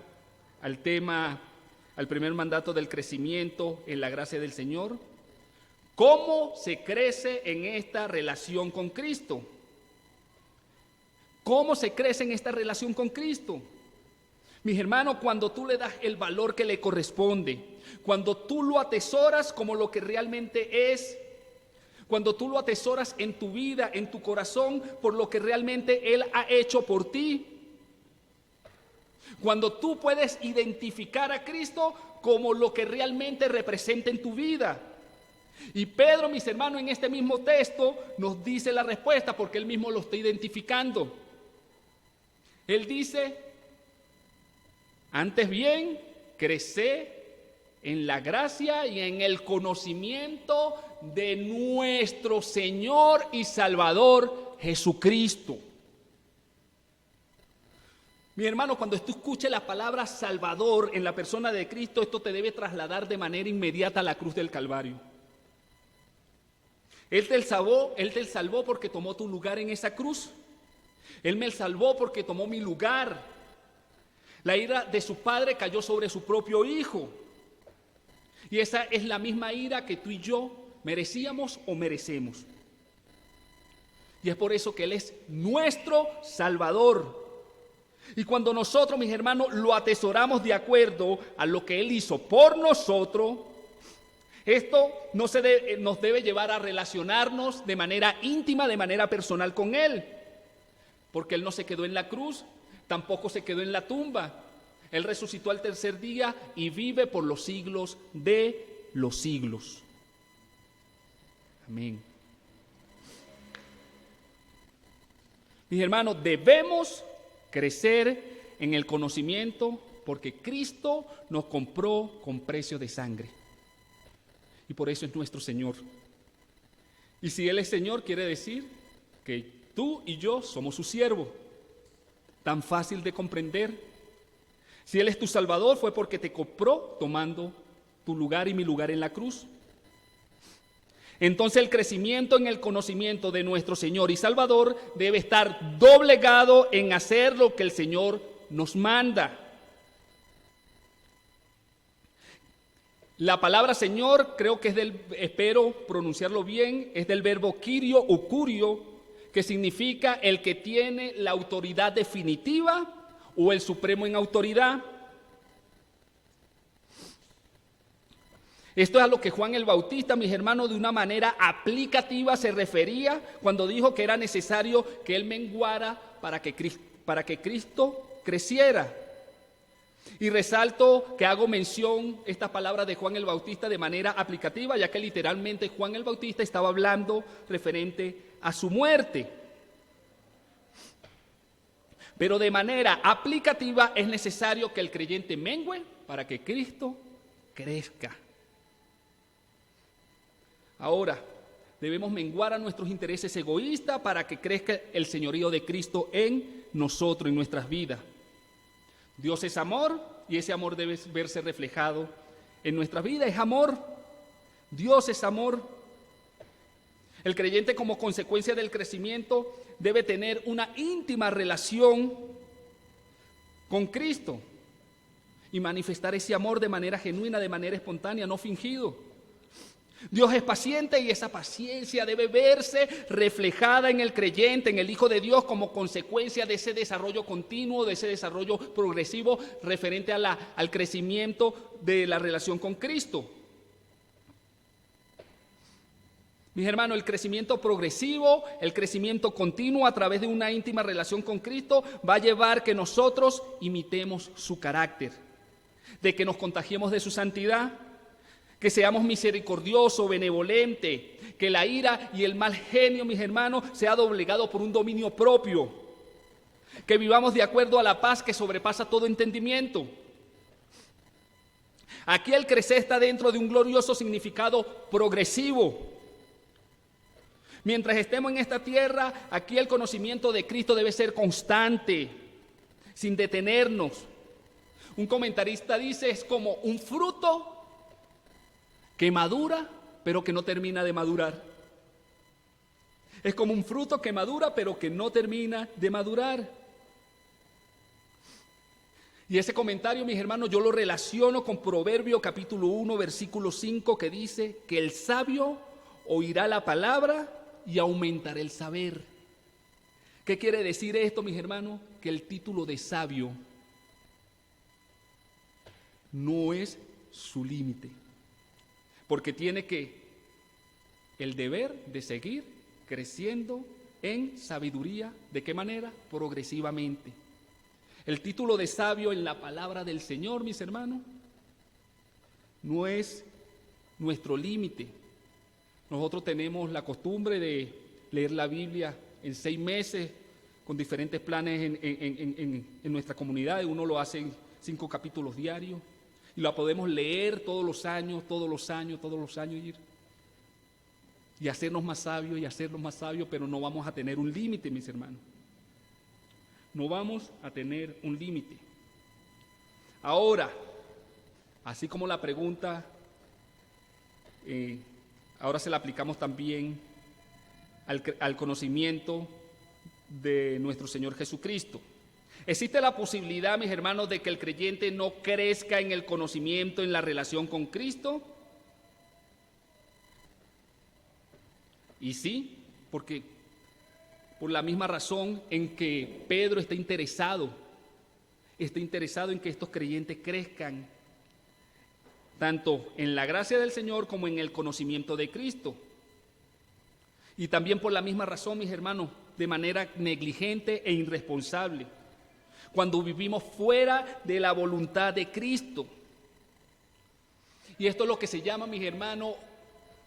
al tema, al primer mandato del crecimiento en la gracia del Señor. ¿Cómo se crece en esta relación con Cristo? ¿Cómo se crece en esta relación con Cristo? Mis hermanos, cuando tú le das el valor que le corresponde, cuando tú lo atesoras como lo que realmente es, cuando tú lo atesoras en tu vida, en tu corazón, por lo que realmente Él ha hecho por ti, cuando tú puedes identificar a Cristo como lo que realmente representa en tu vida. Y Pedro, mis hermanos, en este mismo texto nos dice la respuesta porque él mismo lo está identificando. Él dice, antes bien, creced en la gracia y en el conocimiento de nuestro Señor y Salvador Jesucristo. Mi hermano, cuando tú escuches la palabra Salvador en la persona de Cristo, esto te debe trasladar de manera inmediata a la cruz del Calvario. Él te salvó porque tomó tu lugar en esa cruz. Él me salvó porque tomó mi lugar. La ira de su padre cayó sobre su propio hijo. Y esa es la misma ira que tú y yo merecíamos o merecemos. Y es por eso que Él es nuestro Salvador. Y cuando nosotros, mis hermanos, lo atesoramos de acuerdo a lo que Él hizo por nosotros, Esto nos debe llevar a relacionarnos de manera íntima, de manera personal con Él, porque Él no se quedó en la cruz, tampoco se quedó en la tumba. Él resucitó al tercer día y vive por los siglos de los siglos. Amén. Mis hermanos, debemos crecer en el conocimiento porque Cristo nos compró con precio de sangre. Y por eso es nuestro Señor. Y si Él es Señor, quiere decir que tú y yo somos su siervo. Tan fácil de comprender. Si Él es tu Salvador, fue porque te compró tomando tu lugar y mi lugar en la cruz. Entonces el crecimiento en el conocimiento de nuestro Señor y Salvador debe estar doblegado en hacer lo que el Señor nos manda. La palabra Señor, creo que espero pronunciarlo bien, es del verbo kirio o curio, que significa el que tiene la autoridad definitiva o el supremo en autoridad. Esto es a lo que Juan el Bautista, mis hermanos, de una manera aplicativa se refería cuando dijo que era necesario que Él menguara para que Cristo creciera. Y resalto que hago mención estas palabras de Juan el Bautista de manera aplicativa, ya que literalmente Juan el Bautista estaba hablando referente a su muerte. Pero de manera aplicativa es necesario que el creyente mengüe para que Cristo crezca. Ahora, debemos menguar a nuestros intereses egoístas para que crezca el señorío de Cristo en nosotros, en nuestras vidas. Dios es amor y ese amor debe verse reflejado en nuestras vidas. Es amor. Dios es amor. El creyente, como consecuencia del crecimiento, debe tener una íntima relación con Cristo y manifestar ese amor de manera genuina, de manera espontánea, no fingido. Dios es paciente y esa paciencia debe verse reflejada en el creyente, en el Hijo de Dios, como consecuencia de ese desarrollo continuo, de ese desarrollo progresivo referente al crecimiento de la relación con Cristo. Mis hermanos, el crecimiento progresivo, el crecimiento continuo a través de una íntima relación con Cristo va a llevar que nosotros imitemos su carácter, de que nos contagiemos de su santidad, que seamos misericordiosos, benevolentes, que la ira y el mal genio, mis hermanos, sea doblegado por un dominio propio, que vivamos de acuerdo a la paz que sobrepasa todo entendimiento. Aquí el crecer está dentro de un glorioso significado progresivo. Mientras estemos en esta tierra, aquí el conocimiento de Cristo debe ser constante, sin detenernos. Un comentarista dice, es como un fruto que madura, pero que no termina de madurar. Es como un fruto que madura, pero que no termina de madurar. Y ese comentario, mis hermanos, yo lo relaciono con Proverbio capítulo 1, versículo 5, que dice que el sabio oirá la palabra y aumentará el saber. ¿Qué quiere decir esto, mis hermanos? Que el título de sabio no es su límite. Porque tiene el deber de seguir creciendo en sabiduría. ¿De qué manera? Progresivamente. El título de sabio en la palabra del Señor, mis hermanos, no es nuestro límite. Nosotros tenemos la costumbre de leer la Biblia en 6 meses, con diferentes planes en nuestra comunidad. Uno lo hace en 5 capítulos diarios. Y la podemos leer todos los años, y hacernos más sabios, pero no vamos a tener un límite, mis hermanos. No vamos a tener un límite. Ahora, así como la pregunta, ahora se la aplicamos también al conocimiento de nuestro Señor Jesucristo. ¿Existe la posibilidad, mis hermanos, de que el creyente no crezca en el conocimiento, en la relación con Cristo? Y sí, porque por la misma razón en que Pedro está interesado en que estos creyentes crezcan tanto en la gracia del Señor como en el conocimiento de Cristo. Y también por la misma razón, mis hermanos, de manera negligente e irresponsable, cuando vivimos fuera de la voluntad de Cristo. Y esto es lo que se llama, mis hermanos,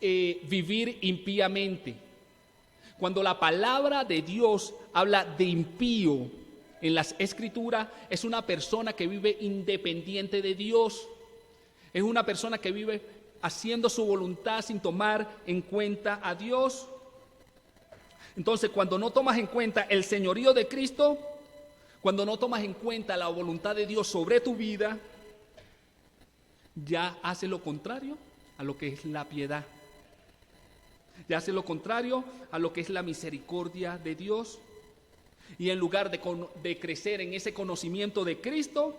vivir impíamente. Cuando la palabra de Dios habla de impío en las Escrituras, es una persona que vive independiente de Dios. Es una persona que vive haciendo su voluntad sin tomar en cuenta a Dios. Entonces, cuando no tomas en cuenta el señorío de Cristo, cuando no tomas en cuenta la voluntad de Dios sobre tu vida, ya hace lo contrario a lo que es la piedad. Ya hace lo contrario a lo que es la misericordia de Dios. Y en lugar de crecer en ese conocimiento de Cristo,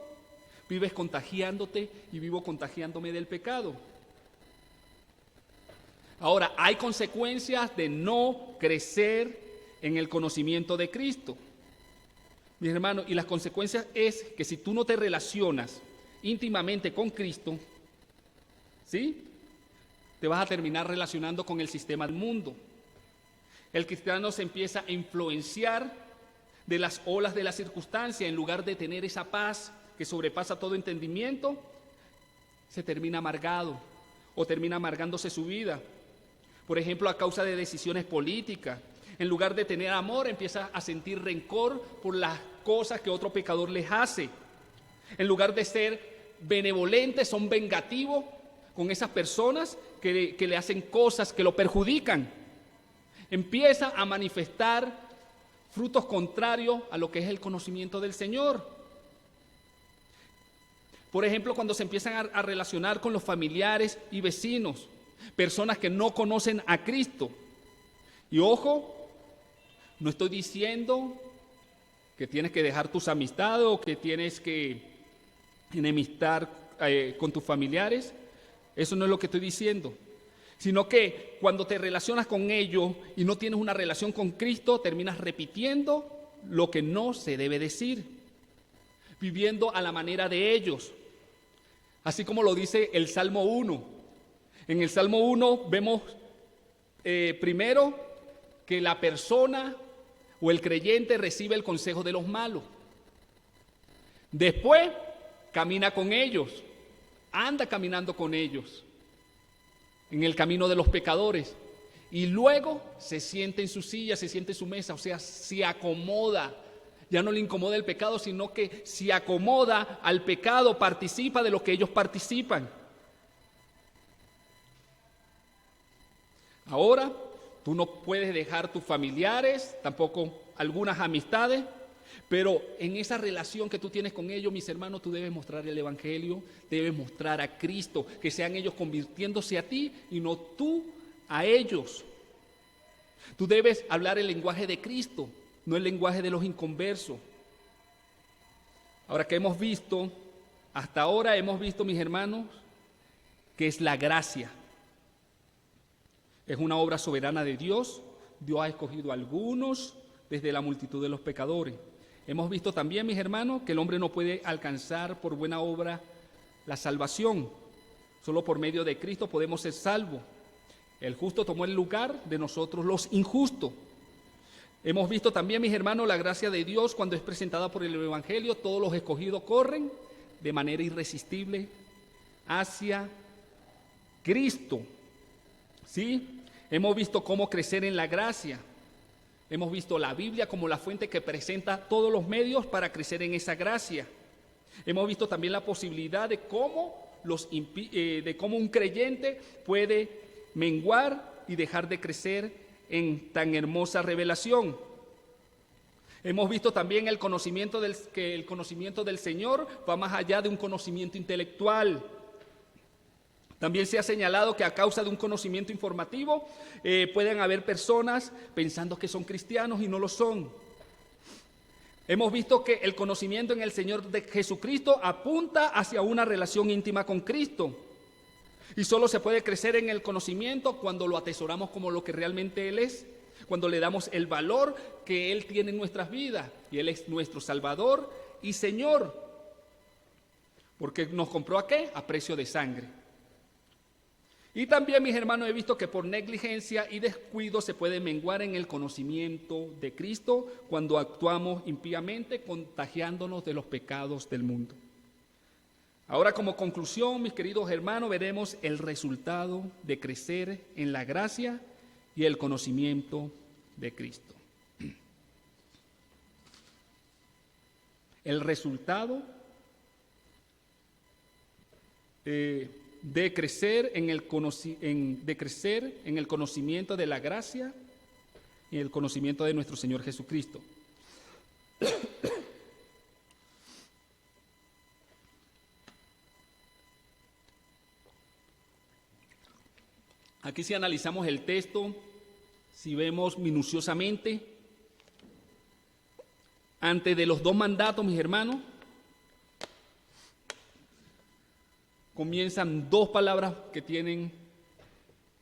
vives contagiándote y vivo contagiándome del pecado. Ahora, hay consecuencias de no crecer en el conocimiento de Cristo, mis hermanos, y las consecuencias es que si tú no te relacionas íntimamente con Cristo, ¿sí?, te vas a terminar relacionando con el sistema del mundo. El cristiano se empieza a influenciar de las olas de la circunstancia. En lugar de tener esa paz que sobrepasa todo entendimiento, se termina amargado o termina amargándose su vida. Por ejemplo, a causa de decisiones políticas. En lugar de tener amor, empieza a sentir rencor por las cosas que otro pecador les hace. En lugar de ser benevolentes, son vengativos con esas personas que le hacen cosas que lo perjudican. Empieza a manifestar frutos contrarios a lo que es el conocimiento del Señor. Por ejemplo, cuando se empiezan a relacionar con los familiares y vecinos, personas que no conocen a Cristo. Y ojo, no estoy diciendo que tienes que dejar tus amistades o que tienes que enemistar con tus familiares. Eso no es lo que estoy diciendo. Sino que cuando te relacionas con ellos y no tienes una relación con Cristo, terminas repitiendo lo que no se debe decir, viviendo a la manera de ellos. Así como lo dice el Salmo 1. En el Salmo 1 vemos primero que la persona o el creyente recibe el consejo de los malos. Después camina con ellos, anda caminando con ellos en el camino de los pecadores. Y luego se sienta en su silla, se sienta en su mesa, o sea, se acomoda. Ya no le incomoda el pecado, sino que se acomoda al pecado, participa de lo que ellos participan. Ahora, tú no puedes dejar tus familiares, tampoco algunas amistades, pero en esa relación que tú tienes con ellos, mis hermanos, tú debes mostrar el Evangelio, debes mostrar a Cristo, que sean ellos convirtiéndose a ti y no tú a ellos. Tú debes hablar el lenguaje de Cristo, no el lenguaje de los inconversos. Ahora, ¿qué hemos visto? Hasta ahora hemos visto, mis hermanos, que es la gracia. Es una obra soberana de Dios. Dios ha escogido a algunos desde la multitud de los pecadores. Hemos visto también, mis hermanos, que el hombre no puede alcanzar por buena obra la salvación. Solo por medio de Cristo podemos ser salvos. El justo tomó el lugar de nosotros los injustos. Hemos visto también, mis hermanos, la gracia de Dios cuando es presentada por el Evangelio. Todos los escogidos corren de manera irresistible hacia Cristo. ¿Sí? Hemos visto cómo crecer en la gracia. Hemos visto la Biblia como la fuente que presenta todos los medios para crecer en esa gracia. Hemos visto también la posibilidad de cómo un creyente puede menguar y dejar de crecer en tan hermosa revelación. Hemos visto también que el conocimiento del Señor va más allá de un conocimiento intelectual. También se ha señalado que a causa de un conocimiento informativo pueden haber personas pensando que son cristianos y no lo son. Hemos visto que el conocimiento en el Señor de Jesucristo apunta hacia una relación íntima con Cristo. Y solo se puede crecer en el conocimiento cuando lo atesoramos como lo que realmente Él es, cuando le damos el valor que Él tiene en nuestras vidas. Y Él es nuestro Salvador y Señor. Porque nos compró ¿a qué? A precio de sangre. Y también, mis hermanos, he visto que por negligencia y descuido se puede menguar en el conocimiento de Cristo cuando actuamos impíamente, contagiándonos de los pecados del mundo. Ahora, como conclusión, mis queridos hermanos, veremos el resultado de crecer en la gracia y el conocimiento de Cristo. El resultado de crecer en el conocimiento de la gracia y el conocimiento de nuestro Señor Jesucristo. Aquí si analizamos el texto, si vemos minuciosamente, antes de los dos mandatos, mis hermanos, comienzan dos palabras que tienen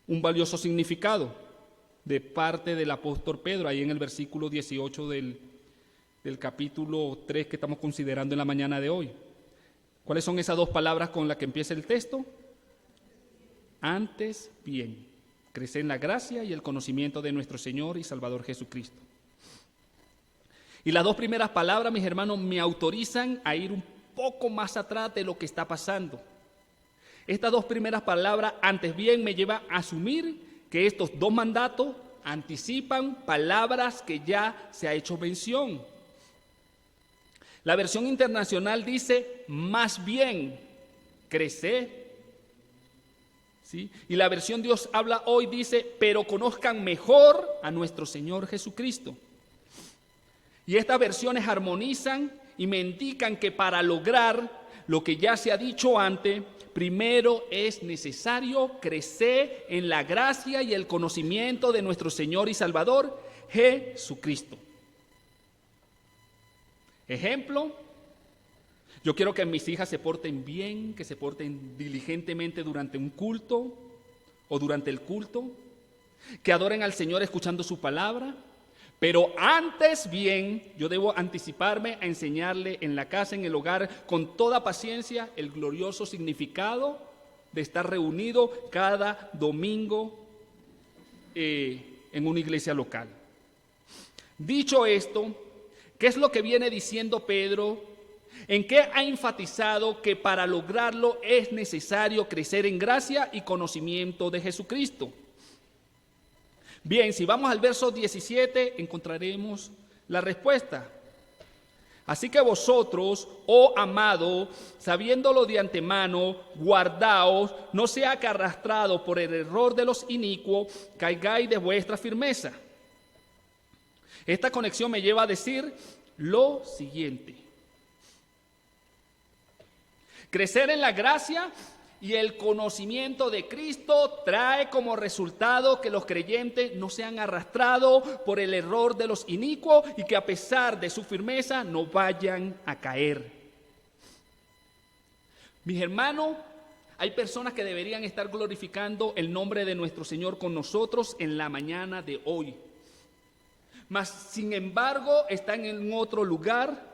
un valioso significado de parte del apóstol Pedro, ahí en el versículo 18 del capítulo 3 que estamos considerando en la mañana de hoy. ¿Cuáles son esas dos palabras con las que empieza el texto? Antes bien, crecer en la gracia y el conocimiento de nuestro Señor y Salvador Jesucristo. Y las dos primeras palabras, mis hermanos, me autorizan a ir un poco más atrás de lo que está pasando. Estas dos primeras palabras, antes bien, me llevan a asumir que estos dos mandatos anticipan palabras que ya se ha hecho mención. La versión internacional dice, más bien, crecer. ¿Sí? Y la versión Dios habla hoy dice, pero conozcan mejor a nuestro Señor Jesucristo. Y estas versiones armonizan y me indican que para lograr lo que ya se ha dicho antes, primero es necesario crecer en la gracia y el conocimiento de nuestro Señor y Salvador Jesucristo. Ejemplo, yo quiero que mis hijas se porten bien, que se porten diligentemente durante un culto o durante el culto, que adoren al Señor escuchando su palabra, pero antes bien yo debo anticiparme a enseñarle en la casa, en el hogar, con toda paciencia, el glorioso significado de estar reunido cada domingo en una iglesia local. Dicho esto, ¿qué es lo que viene diciendo Pedro? ¿En qué ha enfatizado que para lograrlo es necesario crecer en gracia y conocimiento de Jesucristo? Bien, si vamos al verso 17, encontraremos la respuesta. Así que vosotros, oh amado, sabiéndolo de antemano, guardaos, no sea que arrastrado por el error de los inicuos, caigáis de vuestra firmeza. Esta conexión me lleva a decir lo siguiente. Crecer en la gracia y el conocimiento de Cristo trae como resultado que los creyentes no sean arrastrados por el error de los inicuos y que a pesar de su firmeza no vayan a caer. Mis hermanos, hay personas que deberían estar glorificando el nombre de nuestro Señor con nosotros en la mañana de hoy. Mas, sin embargo, están en otro lugar.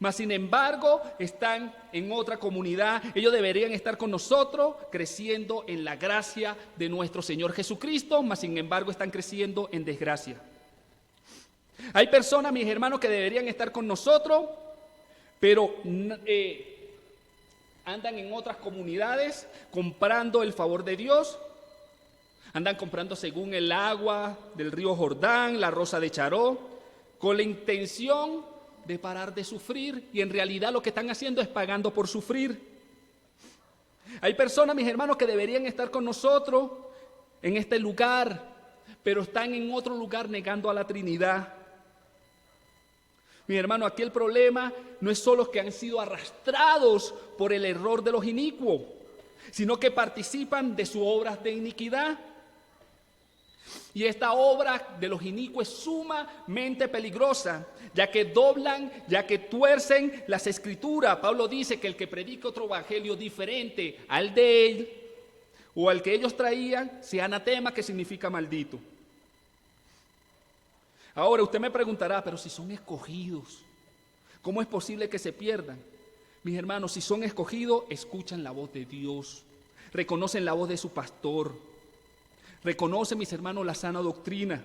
Mas, sin embargo, están en otra comunidad. Ellos deberían estar con nosotros, creciendo en la gracia de nuestro Señor Jesucristo. Mas, sin embargo, están creciendo en desgracia. Hay personas, mis hermanos, que deberían estar con nosotros, pero andan en otras comunidades comprando el favor de Dios. Andan comprando según el agua del río Jordán, la rosa de Charó, con la intención de parar de sufrir, y en realidad lo que están haciendo es pagando por sufrir. Hay personas, mis hermanos, que deberían estar con nosotros en este lugar, pero están en otro lugar negando a la Trinidad. Mis hermanos, aquí el problema no es solo que han sido arrastrados por el error de los inicuos, sino que participan de sus obras de iniquidad. Y esta obra de los inicuos es sumamente peligrosa, ya que doblan, ya que tuercen las escrituras. Pablo dice que el que predique otro evangelio diferente al de él o al que ellos traían, sea anatema, que significa maldito. Ahora usted me preguntará, pero si son escogidos, ¿cómo es posible que se pierdan? Mis hermanos, si son escogidos, escuchan la voz de Dios. reconocen la voz de su pastor, reconocen, mis hermanos, la sana doctrina.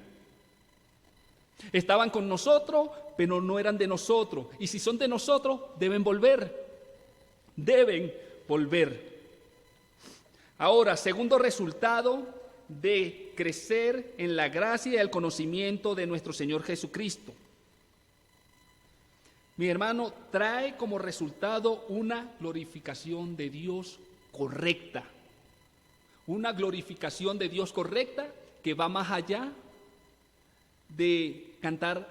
Estaban con nosotros, pero no eran de nosotros. Y si son de nosotros, deben volver. Deben volver. Ahora, segundo resultado de crecer en la gracia y el conocimiento de nuestro Señor Jesucristo. Mi hermano, trae como resultado una glorificación de Dios correcta. Una glorificación de Dios correcta que va más allá de cantar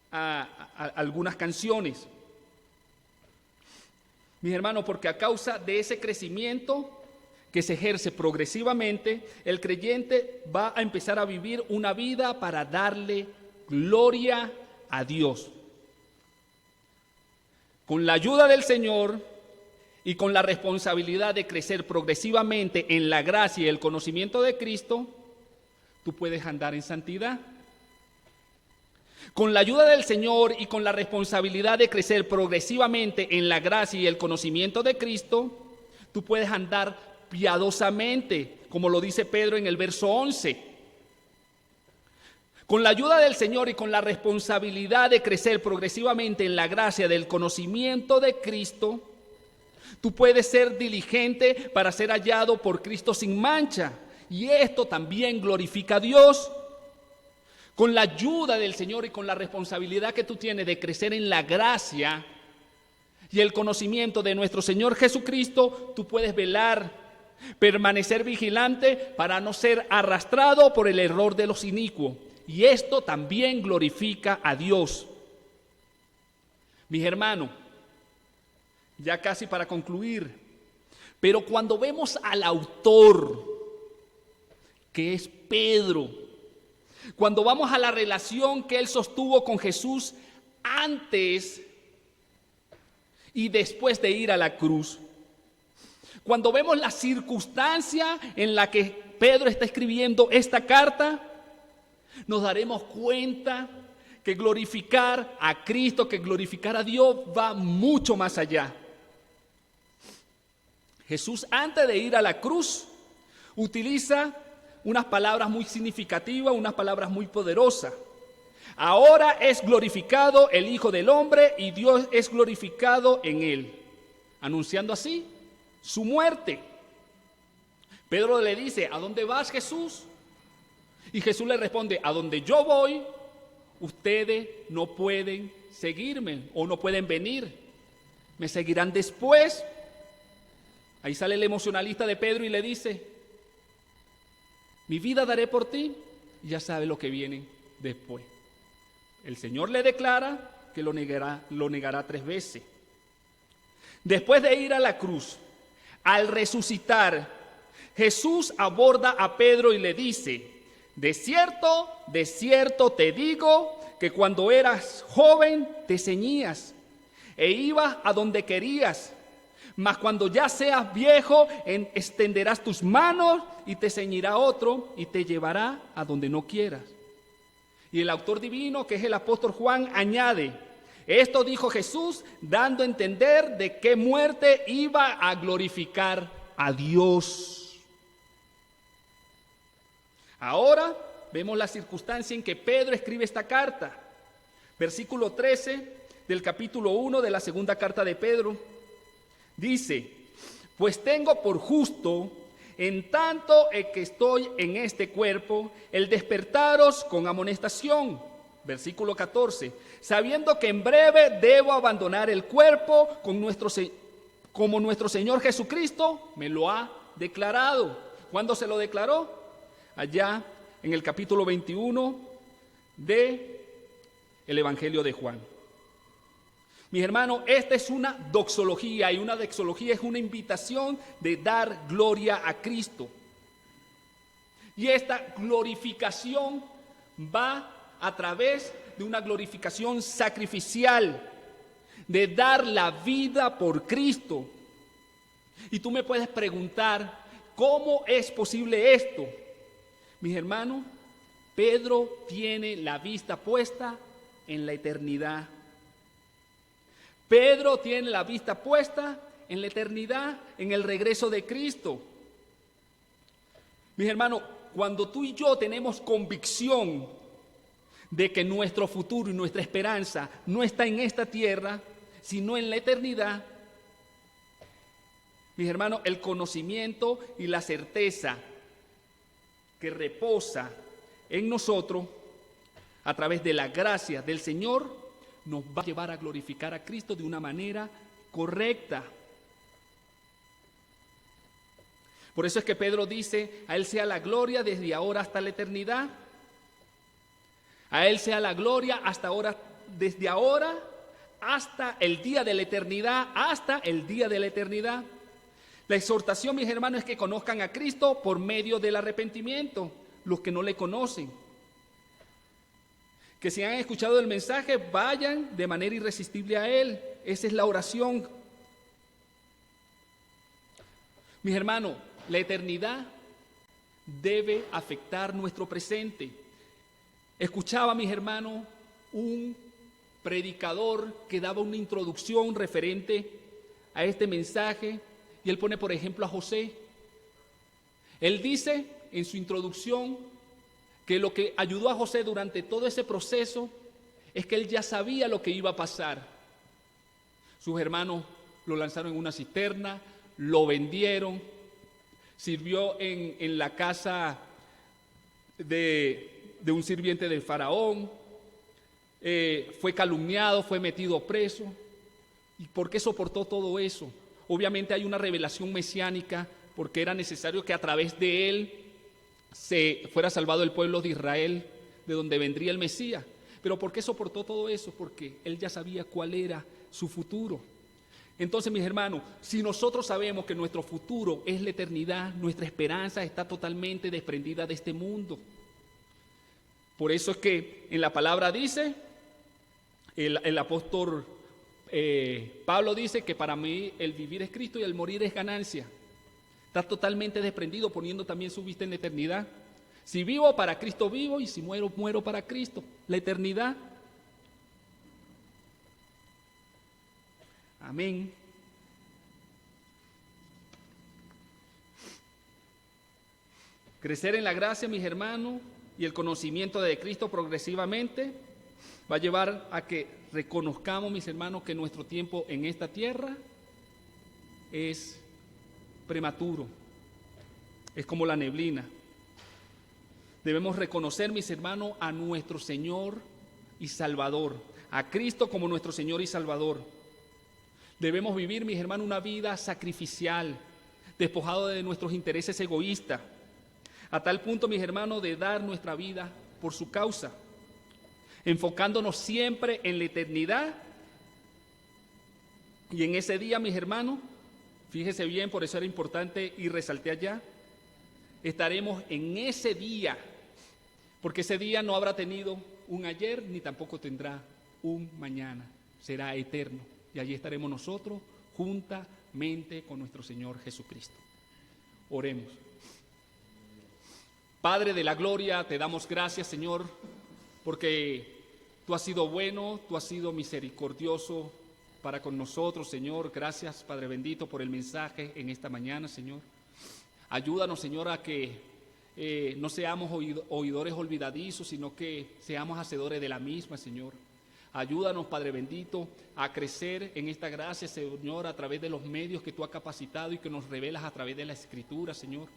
algunas canciones. Mis hermanos, porque a causa de ese crecimiento que se ejerce progresivamente, el creyente va a empezar a vivir una vida para darle gloria a Dios. Con la ayuda del Señor y con la responsabilidad de crecer progresivamente en la gracia y el conocimiento de Cristo, tú puedes andar en santidad. Con la ayuda del Señor y con la responsabilidad de crecer progresivamente en la gracia y el conocimiento de Cristo, tú puedes andar piadosamente, como lo dice Pedro en el verso 11. Con la ayuda del Señor y con la responsabilidad de crecer progresivamente en la gracia del conocimiento de Cristo, tú puedes ser diligente para ser hallado por Cristo sin mancha. Y esto también glorifica a Dios. Con la ayuda del Señor y con la responsabilidad que tú tienes de crecer en la gracia y el conocimiento de nuestro Señor Jesucristo, tú puedes velar, permanecer vigilante para no ser arrastrado por el error de los inicuos. Y esto también glorifica a Dios. Mis hermanos, ya casi para concluir, pero cuando vemos al autor, que es Pedro, cuando vamos a la relación que él sostuvo con Jesús antes y después de ir a la cruz, cuando vemos la circunstancia en la que Pedro está escribiendo esta carta, nos daremos cuenta que glorificar a Cristo, que glorificar a Dios va mucho más allá. Jesús, antes de ir a la cruz, utiliza unas palabras muy significativas, unas palabras muy poderosas. Ahora es glorificado el Hijo del Hombre y Dios es glorificado en él, anunciando así su muerte. Pedro le dice: ¿a dónde vas, Jesús? Y Jesús le responde: a donde yo voy, ustedes no pueden seguirme o no pueden venir. Me seguirán después. Ahí sale el emocionalista de Pedro y le dice: mi vida daré por ti. Y ya sabe lo que viene después. El Señor le declara que lo negará 3 veces. Después de ir a la cruz, al resucitar, Jesús aborda a Pedro y le dice: de cierto te digo que cuando eras joven te ceñías e ibas a donde querías, mas cuando ya seas viejo extenderás tus manos y te ceñirá otro y te llevará a donde no quieras. Y el autor divino, que es el apóstol Juan, añade: esto dijo Jesús dando a entender de qué muerte iba a glorificar a Dios. Ahora vemos la circunstancia en que Pedro escribe esta carta. Versículo 13 del capítulo 1 de la segunda carta de Pedro. Dice: pues tengo por justo, en tanto que estoy en este cuerpo, el despertaros con amonestación. Versículo 14. Sabiendo que en breve debo abandonar el cuerpo como nuestro Señor Jesucristo me lo ha declarado. ¿Cuándo se lo declaró? Allá en el capítulo 21 de el Evangelio de Juan. Mis hermanos, esta es una doxología, y una doxología es una invitación de dar gloria a Cristo. Y esta glorificación va a través de una glorificación sacrificial, de dar la vida por Cristo. Y tú me puedes preguntar: ¿cómo es posible esto? Mis hermanos, Pedro tiene la vista puesta en la eternidad. Pedro tiene la vista puesta en la eternidad, en el regreso de Cristo. Mis hermanos, cuando tú y yo tenemos convicción de que nuestro futuro y nuestra esperanza no está en esta tierra, sino en la eternidad, mis hermanos, el conocimiento y la certeza que reposa en nosotros a través de la gracia del Señor nos va a llevar a glorificar a Cristo de una manera correcta. Por eso es que Pedro dice, a Él sea la gloria desde ahora hasta la eternidad. A Él sea la gloria hasta ahora, desde ahora hasta el día de la eternidad, hasta el día de la eternidad. La exhortación, mis hermanos, es que conozcan a Cristo por medio del arrepentimiento, los que no le conocen. Que si han escuchado el mensaje, vayan de manera irresistible a Él. Esa es la oración. Mis hermanos, la eternidad debe afectar nuestro presente. Escuchaba, mis hermanos, un predicador que daba una introducción referente a este mensaje y él pone por ejemplo a José. Él dice en su introducción que lo que ayudó a José durante todo ese proceso es que él ya sabía lo que iba a pasar. Sus hermanos lo lanzaron en una cisterna, lo vendieron, sirvió en la casa de un sirviente del faraón, fue calumniado, fue metido preso. ¿Y por qué soportó todo eso? Obviamente hay una revelación mesiánica, porque era necesario que a través de él se fuera salvado el pueblo de Israel, de donde vendría el Mesías. Pero ¿por qué soportó todo eso? Porque él ya sabía cuál era su futuro. Entonces, mis hermanos, si nosotros sabemos que nuestro futuro es la eternidad, nuestra esperanza está totalmente desprendida de este mundo. Por eso es que en la palabra dice, el apóstol Pablo dice que para mí el vivir es Cristo y el morir es ganancia. Está totalmente desprendido, poniendo también su vista en la eternidad. Si vivo, para Cristo vivo, y si muero, muero para Cristo. La eternidad. Amén. Crecer en la gracia, mis hermanos, y el conocimiento de Cristo progresivamente va a llevar a que reconozcamos, mis hermanos, que nuestro tiempo en esta tierra es prematuro, es como la neblina. Debemos reconocer, mis hermanos, a nuestro Señor y Salvador, a Cristo como nuestro Señor y Salvador. Debemos vivir, mis hermanos, una vida sacrificial, despojado de nuestros intereses egoístas, a tal punto, mis hermanos, de dar nuestra vida por su causa, enfocándonos siempre en la eternidad. Y en ese día, mis hermanos, fíjese bien, por eso era importante y resalté allá, estaremos en ese día, porque ese día no habrá tenido un ayer ni tampoco tendrá un mañana, será eterno. Y allí estaremos nosotros juntamente con nuestro Señor Jesucristo. Oremos. Padre de la gloria, te damos gracias, Señor, porque tú has sido bueno, tú has sido misericordioso para con nosotros, Señor. Gracias, Padre bendito, por el mensaje en esta mañana, Señor. Ayúdanos, Señor, a que no seamos oidores olvidadizos, sino que seamos hacedores de la misma, Señor. Ayúdanos, Padre bendito, a crecer en esta gracia, Señor, a través de los medios que tú has capacitado y que nos revelas a través de la Escritura, Señor.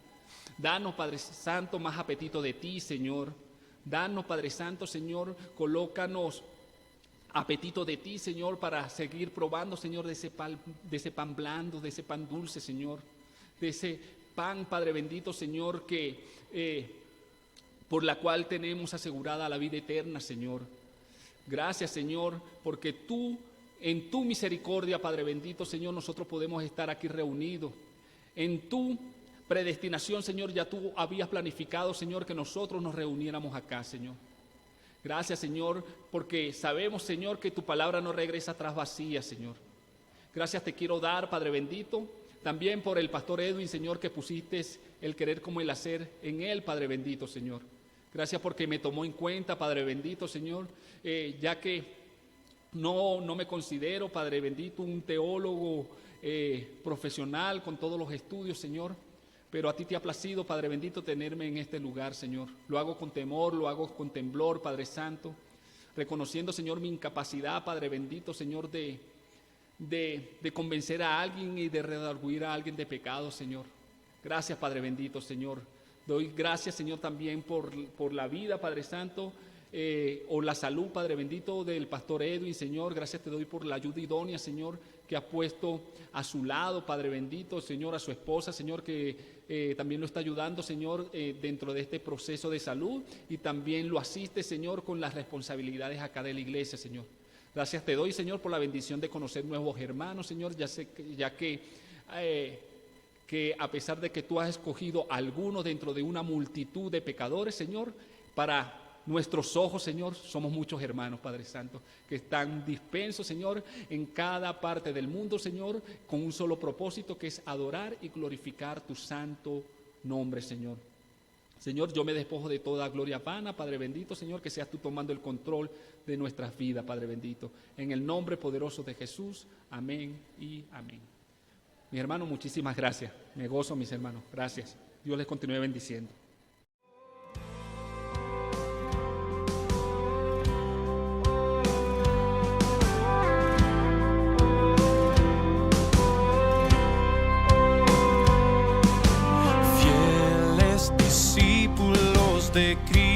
Danos, Padre Santo, más apetito de ti, Señor. Danos, Padre Santo, Señor, colócanos apetito de ti, Señor, para seguir probando, Señor, de ese pan blando, de ese pan dulce, Señor. De ese pan, Padre bendito, Señor, que por la cual tenemos asegurada la vida eterna, Señor. Gracias, Señor, porque tú, en tu misericordia, Padre bendito, Señor, nosotros podemos estar aquí reunidos. En tu predestinación, Señor, ya tú habías planificado, Señor, que nosotros nos reuniéramos acá, Señor. Gracias, Señor, porque sabemos, Señor, que tu palabra no regresa atrás vacía, Señor. Gracias te quiero dar, Padre bendito, también por el pastor Edwin, Señor, que pusiste el querer como el hacer en él, Padre bendito, Señor. Gracias porque me tomó en cuenta, Padre bendito, Señor, ya que no me considero, Padre bendito, un teólogo profesional con todos los estudios, Señor. pero a ti te ha placido, Padre bendito, tenerme en este lugar, Señor. Lo hago con temor, lo hago con temblor, Padre Santo, reconociendo, Señor, mi incapacidad, Padre bendito, Señor, de convencer a alguien y de redarguir a alguien de pecado, Señor. Gracias, Padre bendito, Señor. Doy gracias, Señor, también por la vida, Padre Santo, o la salud, Padre bendito, del pastor Edwin, Señor. Gracias te doy por la ayuda idónea, Señor, que ha puesto a su lado, Padre bendito, Señor, a su esposa, Señor, que también lo está ayudando, Señor, dentro de este proceso de salud, y también lo asiste, Señor, con las responsabilidades acá de la iglesia, Señor. Gracias te doy, Señor, por la bendición de conocer nuevos hermanos, Señor, ya que a pesar de que tú has escogido a algunos dentro de una multitud de pecadores, Señor, para nuestros ojos, Señor, somos muchos hermanos, Padre Santo, que están dispersos, Señor, en cada parte del mundo, Señor, con un solo propósito, que es adorar y glorificar tu santo nombre, Señor. Señor, yo me despojo de toda gloria vana, Padre bendito, Señor, que seas tú tomando el control de nuestras vidas, Padre bendito. En el nombre poderoso de Jesús, amén y amén. Mis hermanos, muchísimas gracias. Me gozo, mis hermanos. Gracias. Dios les continúe bendiciendo. Fieles discípulos de Cristo.